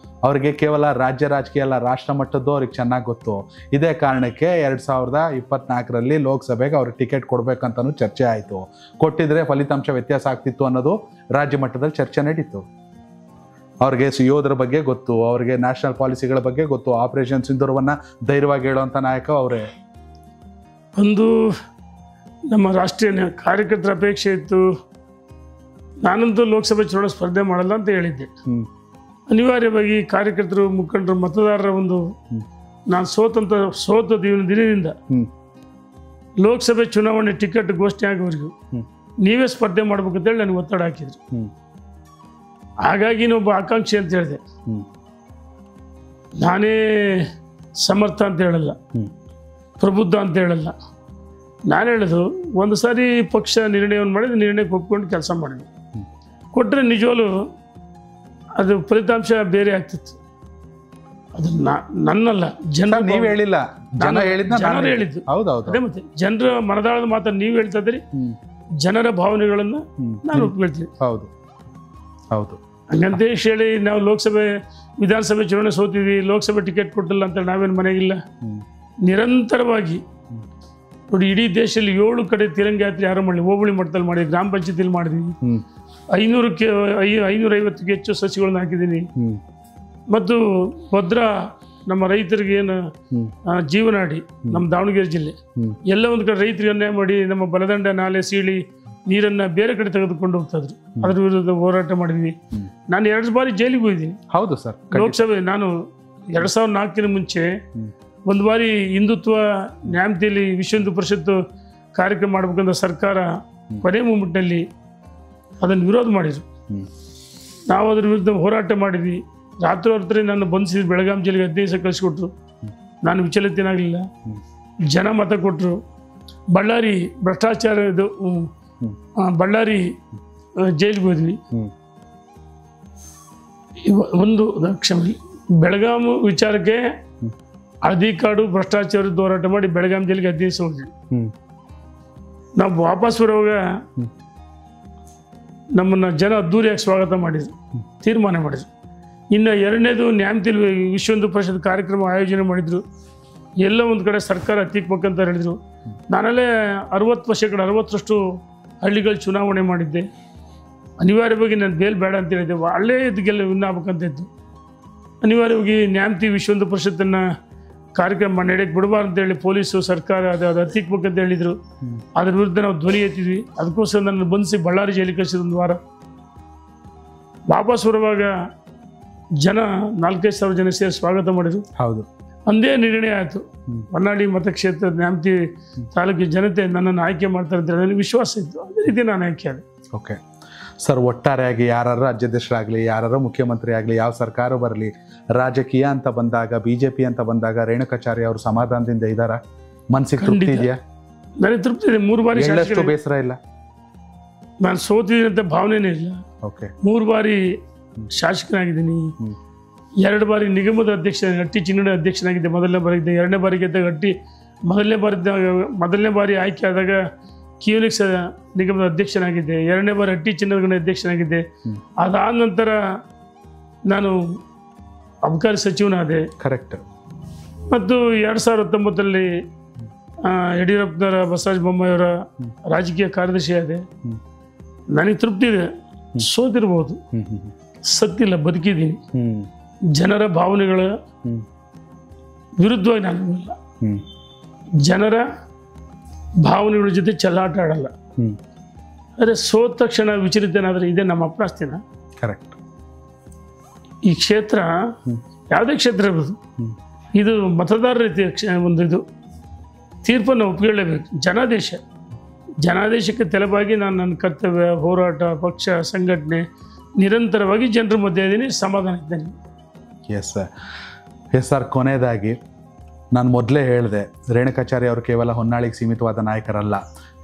ಅವ್ರಿಗೆ ಕೇವಲ ರಾಜ್ಯ ರಾಜಕೀಯ ಅಲ್ಲ, ರಾಷ್ಟ್ರ ಮಟ್ಟದ್ದು ಅವ್ರಿಗೆ ಚೆನ್ನಾಗಿ ಗೊತ್ತು. ಇದೇ ಕಾರಣಕ್ಕೆ 2024ರಲ್ಲಿ ಲೋಕಸಭೆಗೆ ಅವ್ರಿಗೆ ಟಿಕೆಟ್ ಕೊಡ್ಬೇಕಂತನೂ ಚರ್ಚೆ ಆಯಿತು. ಕೊಟ್ಟಿದ್ರೆ ಫಲಿತಾಂಶ ವ್ಯತ್ಯಾಸ ಆಗ್ತಿತ್ತು ಅನ್ನೋದು ರಾಜ್ಯ ಮಟ್ಟದಲ್ಲಿ ಚರ್ಚೆ ನಡೀತು. ಅವ್ರಿಗೆ ಯೋಧರ ಬಗ್ಗೆ ಗೊತ್ತು, ಅವ್ರಿಗೆ ನ್ಯಾಷನಲ್ ಪಾಲಿಸಿಗಳ ಬಗ್ಗೆ ಗೊತ್ತು, ಆಪರೇಷನ್ ಸಿಂಧೂರವನ್ನು ಧೈರ್ಯವಾಗಿ ಹೇಳುವಂಥ ನಾಯಕ ಅವರೇ. ಒಂದು ನಮ್ಮ ರಾಷ್ಟ್ರೀಯ ಕಾರ್ಯಕರ್ತರ ಅಪೇಕ್ಷೆ ಇತ್ತು. ನಾನಂತೂ ಲೋಕಸಭೆ ಚುನಾವಣೆ ಸ್ಪರ್ಧೆ ಮಾಡಲ್ಲ ಅಂತ ಹೇಳಿದ್ದೆ. ಅನಿವಾರ್ಯವಾಗಿ ಕಾರ್ಯಕರ್ತರು, ಮುಖಂಡರು, ಮತದಾರರ ಒಂದು ನಾನು ಸೋತ ದಿನದಿಂದ ಲೋಕಸಭೆ ಚುನಾವಣೆ ಟಿಕೆಟ್ ಘೋಷಣೆ ಆಗೋವರೆಗೂ ನೀವೇ ಸ್ಪರ್ಧೆ ಮಾಡ್ಬೇಕಂತೇಳಿ ನನಗೆ ಒತ್ತಡ ಹಾಕಿದ್ರು. ಹಾಗಾಗಿ ಒಬ್ಬ ಆಕಾಂಕ್ಷಿ ಅಂತ ಹೇಳಿದೆ. ನಾನೇ ಸಮರ್ಥ ಅಂತ ಹೇಳಲ್ಲ, ಪ್ರಬುದ್ಧ ಅಂತ ಹೇಳಲ್ಲ. ನಾನು ಹೇಳೋದು, ಒಂದು ಸಾರಿ ಪಕ್ಷ ನಿರ್ಣಯವನ್ನು ಮಾಡಿದ್ರೆ ನಿರ್ಣಯಕ್ಕೆ ಒಪ್ಕೊಂಡು ಕೆಲಸ ಮಾಡಿದ್ವಿ. ಕೊಟ್ಟರೆ ನಿಜವಾಗ್ಲೂ ಅದು ಫಲಿತಾಂಶ ಬೇರೆ ಆಗ್ತಿತ್ತು. ಅದು ನನ್ನಲ್ಲ, ಜನರ ನೀವ್ ಹೇಳಿಲ್ಲ, ಜನ ಹೇಳಿದ್ನ ಜನರು ಹೇಳಿದ್ದು. ಅದೇ ಮತ್ತೆ ಜನರ ಮನದಾಳದ ಮಾತನ್ನು ನೀವು ಹೇಳ್ತಾ ಇದ್ರಿ, ಜನರ ಭಾವನೆಗಳನ್ನ ನಾನು ಒಪ್ಕೊಳ್ತೀನಿ. ಹೌದು ಹೌದು. ಹಂಗಂತ ಹೇಳಿ ನಾವು ಲೋಕಸಭೆ ವಿಧಾನಸಭೆ ಚುನಾವಣೆ ಸೋತಿದ್ವಿ, ಲೋಕಸಭೆ ಟಿಕೆಟ್ ಕೊಟ್ಟಿಲ್ಲ ಅಂತ ನಾವೇನು ಮನೆಗಿಲ್ಲ. ನಿರಂತರವಾಗಿ ನೋಡಿ, ಇಡೀ ದೇಶದಲ್ಲಿ 7 ಕಡೆ ತಿರಂಗ ಯಾತ್ರೆ ಯಾರು ಮಾಡಲಿ, ಹೋಬಳಿ ಮಟ್ಟದಲ್ಲಿ ಮಾಡಿ, ಗ್ರಾಮ ಪಂಚಾಯತಿಲಿ ಮಾಡಿದ್ವಿ. 550ಕ್ಕೆ ಹೆಚ್ಚು ಸಸಿಗಳನ್ನ ಹಾಕಿದ್ದೀನಿ. ಮತ್ತು ಭದ್ರಾ ನಮ್ಮ ರೈತರಿಗೆ ಏನು ಜೀವನಾಡಿ ನಮ್ಮ ದಾವಣಗೆರೆ ಜಿಲ್ಲೆ ಎಲ್ಲ ಒಂದು ಕಡೆ ರೈತರಿಗೆ ಅನ್ಯಾಯ ಮಾಡಿ ನಮ್ಮ ಬಲದಂಡ ನಾಲೆ ಸೀಳಿ ನೀರನ್ನ ಬೇರೆ ಕಡೆ ತೆಗೆದುಕೊಂಡು ಹೋಗ್ತಾ ಇದ್ರು. ಅದ್ರ ವಿರುದ್ಧ ಹೋರಾಟ ಮಾಡಿದ್ವಿ. ನಾನು 2 ಬಾರಿ ಜೈಲಿಗೆ ಹೋಗಿದ್ದೀನಿ. ಹೌದು ಸರ್. ಲೋಕಸಭೆ ನಾನು 2004 ಮುಂಚೆ ಒಂದು ಬಾರಿ ಹಿಂದುತ್ವ ನ್ಯಾಮತಿಯಲ್ಲಿ ವಿಶ್ವ ಹಿಂದೂ ಪರಿಷತ್ತು ಕಾರ್ಯಕ್ರಮ ಮಾಡ್ಬೇಕಂತ ಸರ್ಕಾರ ಕೊನೆ ಮೂಮೆಂಟ್ನಲ್ಲಿ ಅದನ್ನು ವಿರೋಧ ಮಾಡಿದ್ರು. ನಾವು ಅದ್ರ ವಿರುದ್ಧ ಹೋರಾಟ ಮಾಡಿದ್ವಿ. ರಾತ್ರಿ ನಾನು ಬಂಧಿಸಿದ ಬೆಳಗಾಂ ಜಿಲ್ಲೆಗೆ 15 ದಿವಸ ಕಳಿಸ್ಕೊಟ್ರು. ನಾನು ವಿಚಲಿತನಾಗಲಿಲ್ಲ. ಜನ ಮತ ಕೊಟ್ಟರು. ಬಳ್ಳಾರಿ ಭ್ರಷ್ಟಾಚಾರ ಇದು ಬಳ್ಳಾರಿ ಜೈಲಿಗೆ ಹೋದ್ವಿ. ಒಂದು ಕ್ಷಮೆ, ಬೆಳಗಾಂ ವಿಚಾರಕ್ಕೆ ಹಳದಿ ಕಾಡು ಭ್ರಷ್ಟಾಚಾರದ ಹೋರಾಟ ಮಾಡಿ ಬೆಳಗಾಂ ಜೈಲಿಗೆ 15 ದಿವಸ ಹೋದ್ವಿ. ನಾವು ವಾಪಸ್ ಬರುವಾಗ ನಮ್ಮನ್ನ ಜನ ಅದ್ದೂರಿಯಾಗಿ ಸ್ವಾಗತ ಮಾಡಿದ್ರು, ತೀರ್ಮಾನ ಮಾಡಿದ್ರು. ಇನ್ನು 2ನೇದು ನ್ಯಾಮತಿಲಿ ವಿಶ್ವ ಹಿಂದೂ ಪರಿಷತ್ ಕಾರ್ಯಕ್ರಮ ಆಯೋಜನೆ ಮಾಡಿದ್ರು. ಎಲ್ಲ ಒಂದು ಕಡೆ ಸರ್ಕಾರ ಹತ್ತಿಕ್ಬೇಕಂತ ಹೇಳಿದ್ರು. ನಾನಲ್ಲೇ 60% ಹಳ್ಳಿಗಳು ಚುನಾವಣೆ ಮಾಡಿದ್ದೆ. ಅನಿವಾರ್ಯವಾಗಿ ನಾನು ಬೇಲ್ ಬೇಡ ಅಂತ ಹೇಳಿದ್ದೆ. ಅಲ್ಲೇ ಗೆಲ್ಲ ವಿನ್ ಆಗ್ಬೇಕಂತ ಇತ್ತು. ಅನಿವಾರ್ಯವಾಗಿ ನ್ಯಾಮತಿ ವಿಶ್ವ ಹಿಂದೂ ಪರಿಷತ್ತನ್ನು ಕಾರ್ಯಕ್ರಮ ನಡೆಯಕ್ಕೆ ಬಿಡಬಾರ್ದು ಅಂತೇಳಿ ಪೊಲೀಸು ಸರ್ಕಾರ ಅದು ಹತ್ತಿಕ್ಬೇಕಂತ ಹೇಳಿದರು. ಅದ್ರ ವಿರುದ್ಧ ನಾವು ಧ್ವನಿ ಎತ್ತಿದ್ವಿ. ಅದಕ್ಕೋಸ್ಕರ ನನ್ನ ಬಂಧಿಸಿ ಬಳ್ಳಾರಿ ಜೈಲಿಗೆ ಕಳಿಸಿದ 1 ವಾರ. ವಾಪಸ್ ಬರುವಾಗ ಜನ 4-5 ಸಾವಿರ ಜನ ಸೇರಿ ಸ್ವಾಗತ ಮಾಡಿದ್ರು. ಹೌದು. ಒಂದೇ ನಿರ್ಣಯ ಆಯಿತು. ಹೊನ್ನಾಳಿ ಮತಕ್ಷೇತ್ರ ನ್ಯಾಮತಿ ತಾಲೂಕಿನ ಜನತೆ ನನ್ನನ್ನು ಆಯ್ಕೆ ಮಾಡ್ತಾರೆ ಅಂತ ನನಗೆ ವಿಶ್ವಾಸ ಇತ್ತು. ಅದೇ ರೀತಿ ನಾನು ಆಯ್ಕೆ ಆದೆ. ಓಕೆ ಸರ್, ಒಟ್ಟಾರೆಯಾಗಿ ಯಾರು ರಾಜ್ಯಾಧ್ಯಕ್ಷರಾಗಲಿ, ಯಾರು ಮುಖ್ಯಮಂತ್ರಿ ಆಗಲಿ, ಯಾವ ಸರ್ಕಾರ ಬರಲಿ, ರಾಜಕೀಯ ಅಂತ ಬಂದಾಗ, BJP ಅಂತ ಬಂದಾಗ ರೇಣುಕಾಚಾರ್ಯ ಅವರು ಸಮಾಧಾನದಿಂದ ಇದ್ದಾರಾ? ಮನಸ್ಸಿಗೆ ತೃಪ್ತಿ ಇದೆಯಾ? ನನಗೆ ತೃಪ್ತಿ ಇದೆ. 3 ಬಾರಿ ಬೇಸರ ಇಲ್ಲ, ನಾನು ಸೋತಿದ್ದೀನಿ ಅಂತ ಭಾವನೆನೇ ಇಲ್ಲ. ಓಕೆ. 3 ಬಾರಿ ಶಾಸಕನಾಗಿದ್ದೀನಿ. 2 ಬಾರಿ ನಿಗಮದ ಅಧ್ಯಕ್ಷ, ಹಟ್ಟಿ ಚಿನ್ನಡ ಅಧ್ಯಕ್ಷನಾಗಿದ್ದೆ. ಮೊದಲನೇ ಬಾರಿ ಇದ್ದೆ. 2ನೇ ಬಾರಿ ಗೆದ್ದಾಗ ಹಟ್ಟಿ ಮೊದಲನೇ ಬಾರಿ ಆಯ್ಕೆ ಆದಾಗ ಕ್ಯೂನಿಕ್ಸ್ ನಿಗಮದ ಅಧ್ಯಕ್ಷನಾಗಿದ್ದೆ. 2ನೇ ಬಾರಿ ಹಟ್ಟಿ ಚಿನ್ನದ ಗಣಿ ಅಧ್ಯಕ್ಷನಾಗಿದ್ದೆ. ಅದಾದ ನಂತರ ನಾನು ಅಬಕಾರಿ ಸಚಿವನಾದೆ. ಕರೆಕ್ಟ್. ಮತ್ತು 2019 ಯಡಿಯೂರಪ್ಪನವರ ಬಸವರಾಜ ಬೊಮ್ಮಾಯಿಯವರ ರಾಜಕೀಯ ಕಾರ್ಯದರ್ಶಿ ಆದೆ. ನನಗೆ ತೃಪ್ತಿ ಇದೆ. ಸೋತಿರ್ಬೋದು, ಸತ್ತಿಲ್ಲ, ಬದುಕಿದ್ದೀನಿ. ಜನರ ಭಾವನೆಗಳ ವಿರುದ್ಧವಾಗಿ ನಾನು ಇಲ್ಲ. ಜನರ ಭಾವನೆಗಳ ಜೊತೆ ಚೆಲ್ಲಾಟ ಆಡಲ್ಲ. ಆದರೆ ಸೋತ ತಕ್ಷಣ ವಿಚಲಿತನಾದರೆ ಇದೇ ನಮ್ಮ ಅಪ್ರಾಸ್ತಿನ. ಕರೆಕ್ಟ್. ಈ ಕ್ಷೇತ್ರ ಯಾವುದೇ ಕ್ಷೇತ್ರ ಇರ್ಬೋದು, ಇದು ಮತದಾರ ರೀತಿಯ ಒಂದು ಇದು ತೀರ್ಪನ್ನು ಒಪ್ಪಿಕೊಳ್ಳೇಬೇಕು. ಜನಾದೇಶಕ್ಕೆ ತಲೆಬಾಗಿ ನಾನು ನನ್ನ ಕರ್ತವ್ಯ, ಹೋರಾಟ, ಪಕ್ಷ, ಸಂಘಟನೆ ನಿರಂತರವಾಗಿ ಜನರ ಮಧ್ಯೆ ಇದ್ದೀನಿ, ಸಮಾಧಾನ ಇದ್ದೇನೆ. ಎಸ್ ಸರ್, ಕೊನೆಯದಾಗಿ ನಾನು ಮೊದಲೇ ಹೇಳಿದೆ, ರೇಣುಕಾಚಾರ್ಯ ಅವರು ಕೇವಲ ಹೊನ್ನಾಳಿಗೆ ಸೀಮಿತವಾದ ನಾಯಕರಲ್ಲ.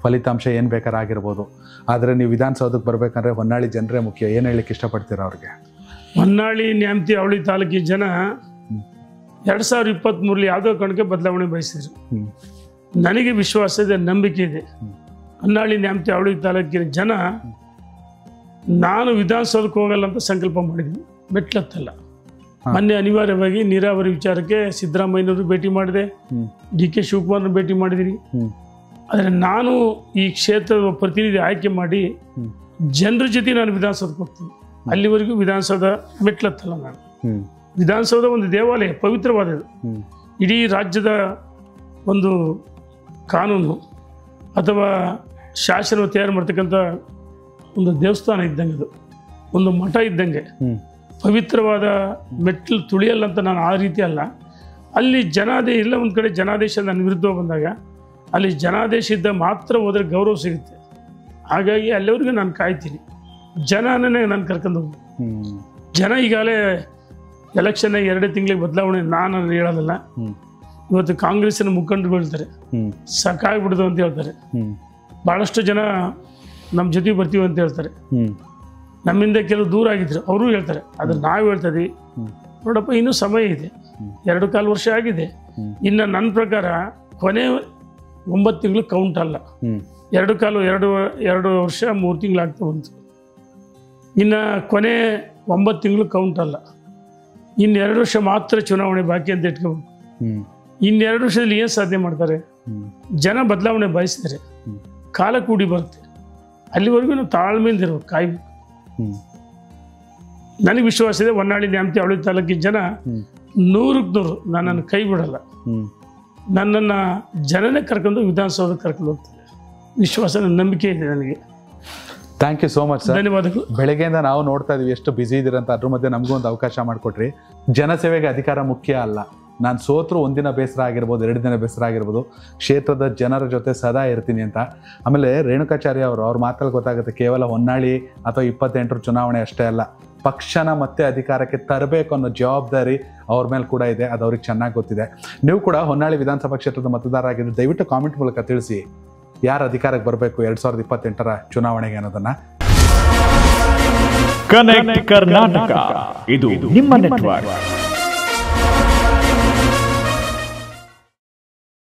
ಫಲಿತಾಂಶ ಏನು ಬೇಕಾರಾಗಿರ್ಬೋದು, ಆದರೆ ನೀವು ವಿಧಾನಸೌಧಕ್ಕೆ ಬರಬೇಕಂದ್ರೆ ಹೊನ್ನಾಳಿ ಜನರೇ ಮುಖ್ಯ. ಏನು ಹೇಳಲಿಕ್ಕೆ ಇಷ್ಟಪಡ್ತೀರಾ ಅವ್ರಿಗೆ? ಹೊನ್ನಾಳಿ ನ್ಯಾಮತಿ ಅವಳಿ ತಾಲೂಕಿನ ಜನ 2023 ಯಾವುದೋ ಕಾರಣಕ್ಕೆ ಬದಲಾವಣೆ ಬಯಸಿದ್ರು. ನನಗೆ ವಿಶ್ವಾಸ ಇದೆ, ನಂಬಿಕೆ ಇದೆ. ಹೊನ್ನಾಳಿ ನ್ಯಾಮತಿ ಅವಳಿ ತಾಲೂಕಿನ ಜನ ನಾನು ವಿಧಾನಸೌಧಕ್ಕೆ ಹೋಗಲ್ಲ ಅಂತ ಸಂಕಲ್ಪ ಮಾಡಿದ್ವಿ. ಮೆಟ್ಲತ್ತಲ್ಲ. ಮೊನ್ನೆ ಅನಿವಾರ್ಯವಾಗಿ ನೀರಾವರಿ ವಿಚಾರಕ್ಕೆ ಸಿದ್ದರಾಮಯ್ಯನವರು ಭೇಟಿ ಮಾಡಿದೆ, DK ಶಿವಕುಮಾರ್ನ ಭೇಟಿ ಮಾಡಿದಿರಿ. ಆದರೆ ನಾನು ಈ ಕ್ಷೇತ್ರದ ಪ್ರತಿನಿಧಿ ಆಯ್ಕೆ ಮಾಡಿ ಜನರ ಜೊತೆ ನಾನು ವಿಧಾನಸೌಧಕ್ಕೆ ಹೋಗ್ತೀನಿ. ಅಲ್ಲಿವರೆಗೂ ವಿಧಾನಸೌಧ ಮೆಟ್ಲತ್ತಲ್ಲ. ನಾನು ವಿಧಾನಸೌಧ ಒಂದು ದೇವಾಲಯ, ಪವಿತ್ರವಾದದ್ದು. ಇಡೀ ರಾಜ್ಯದ ಒಂದು ಕಾನೂನು ಅಥವಾ ಶಾಸನ ತಯಾರು ಮಾಡ್ತಕ್ಕಂಥ ಒಂದು ದೇವಸ್ಥಾನ ಇದ್ದಂಗೆ, ಅದು ಒಂದು ಮಠ ಇದ್ದಂಗೆ. ಪವಿತ್ರವಾದ ಮೆಟ್ಲು ತುಳಿಯಲ್ಲ ಅಂತ ನಾನು ಆ ರೀತಿ ಅಲ್ಲ. ಅಲ್ಲಿ ಎಲ್ಲ ಒಂದು ಕಡೆ ಜನಾದೇಶ ನನ್ನ ವಿರುದ್ಧ ಬಂದಾಗ ಅಲ್ಲಿ ಜನಾದೇಶ ಇದ್ದ ಮಾತ್ರ ಹೋದರೆ ಗೌರವ ಸಿಗುತ್ತೆ. ಹಾಗಾಗಿ ಅಲ್ಲಿವರೆಗೂ ನಾನು ಕಾಯ್ತೀನಿ. ಜನನೇ ನಾನು ಕರ್ಕೊಂಡು ಹೋಗಿ. ಜನ ಈಗಾಗಲೇ ಎಲೆಕ್ಷನ್ 2 ತಿಂಗಳಿಗೆ ಬದಲಾವಣೆ ನಾನು ಹೇಳೋದಲ್ಲ. ಇವತ್ತು ಕಾಂಗ್ರೆಸ್ಸಿನ ಮುಖಂಡರು ಹೇಳ್ತಾರೆ ಸಾಕಾಗ್ಬಿಡ್ದು ಅಂತ ಹೇಳ್ತಾರೆ. ಭಾಳಷ್ಟು ಜನ ನಮ್ಮ ಜೊತೆ ಬರ್ತೀವಿ ಅಂತ ಹೇಳ್ತಾರೆ. ನಮ್ಮಿಂದ ಕೆಲವು ದೂರ ಆಗಿದ್ರು ಅವರು ಹೇಳ್ತಾರೆ. ಆದರೆ ನಾವು ಹೇಳ್ತಾ ಇದೀವಿ, ನೋಡಪ್ಪ ಇನ್ನೂ ಸಮಯ ಇದೆ. 2.25 ವರ್ಷ ಆಗಿದೆ. ಇನ್ನು ನನ್ನ ಪ್ರಕಾರ ಕೊನೆ 9 ತಿಂಗಳು ಕೌಂಟ್ ಅಲ್ಲ, 2 ವರ್ಷ 3 ತಿಂಗಳು ಆಗ್ತಾ ಬಂತು. ಇನ್ನು ಕೊನೆ 9 ತಿಂಗಳು ಕೌಂಟ್ ಅಲ್ಲ, ಇನ್ನು 2 ವರ್ಷ ಮಾತ್ರ ಚುನಾವಣೆ ಬಾಕಿ ಅಂತ ಇಟ್ಕೋಬೇಕು. ಇನ್ನು 2 ವರ್ಷದಲ್ಲಿ ಏನು ಸಾಧನೆ ಮಾಡ್ತಾರೆ? ಜನ ಬದಲಾವಣೆ ಬಯಸ್ತಾರೆ, ಕಾಲ ಕೂಡಿ ಬರುತ್ತೆ. ಅಲ್ಲಿವರೆಗೂ ನಾವು ತಾಳ್ಮೆಯಿಂದ ಇರ್ಬೇಕು, ಕಾಯ್ಬೇಕು. ನನಗೆ ವಿಶ್ವಾಸ ಇದೆ, ಹೊನ್ನಾಳಿ ನ್ಯಾಮತಿ ಅವಳಿ ತಾಲೂಕಿನ ಜನ 100ಕ್ಕೆ 100 ನನ್ನನ್ನು ಕೈ ಬಿಡಲ್ಲ. ನನ್ನನ್ನು ಜನನೇ ಕರ್ಕೊಂಡು ವಿಧಾನಸೌಧಕ್ಕೆ ಕರ್ಕೊಂಡು ಹೋಗ್ತಾರೆ. ವಿಶ್ವಾಸ, ನನ್ನ ನಂಬಿಕೆ ಇದೆ ನನಗೆ. Thank you so much sir. ಧನ್ಯವಾದಗಳು. ಬೆಳಗ್ಗೆಯಿಂದ ನಾವು ನೋಡ್ತಾ ಇದೀವಿ ಎಷ್ಟು ಬ್ಯುಸಿ ಇದ್ದೀರಂತ. ಅದ್ರ ಮಧ್ಯೆ ನಮಗೂ ಒಂದು ಅವಕಾಶ ಮಾಡಿಕೊಟ್ರಿ. ಜನಸೇವೆಗೆ ಅಧಿಕಾರ ಮುಖ್ಯ ಅಲ್ಲ. ನಾನು ಸೋತ್ರು ಒಂದಿನ ಬೇಸರ ಆಗಿರ್ಬೋದು, 2 ದಿನ ಬೇಸರ ಆಗಿರ್ಬೋದು, ಕ್ಷೇತ್ರದ ಜನರ ಜೊತೆ ಸದಾ ಇರ್ತೀನಿ ಅಂತ. ಆಮೇಲೆ ರೇಣುಕಾಚಾರ್ಯ ಅವ್ರ ಮಾತಲ್ಲಿ ಗೊತ್ತಾಗುತ್ತೆ, ಕೇವಲ ಹೊನ್ನಾಳಿ ಅಥವಾ 28ರ ಚುನಾವಣೆ ಅಷ್ಟೇ ಅಲ್ಲ, ಪಕ್ಷನ ಮತ್ತೆ ಅಧಿಕಾರಕ್ಕೆ ತರಬೇಕು ಅನ್ನೋ ಜವಾಬ್ದಾರಿ ಅವ್ರ ಮೇಲೆ ಕೂಡ ಇದೆ. ಅದು ಅವ್ರಿಗೆ ಚೆನ್ನಾಗಿ ಗೊತ್ತಿದೆ. ನೀವು ಕೂಡ ಹೊನ್ನಾಳಿ ವಿಧಾನಸಭಾ ಕ್ಷೇತ್ರದ ಮತದಾರ ಆಗಿದ್ದು ದಯವಿಟ್ಟು ಕಾಮೆಂಟ್ ಮೂಲಕ ತಿಳಿಸಿ ಯಾರು ಅಧಿಕಾರಕ್ಕೆ ಬರಬೇಕು 2028ರ ಚುನಾವಣೆಗೆ ಅನ್ನೋದನ್ನ. ಕನೆಕ್ಟ್ ಕರ್ನಾಟಕ, ಇದು ನಿಮ್ಮ ನೆಟ್ವರ್ಕ್.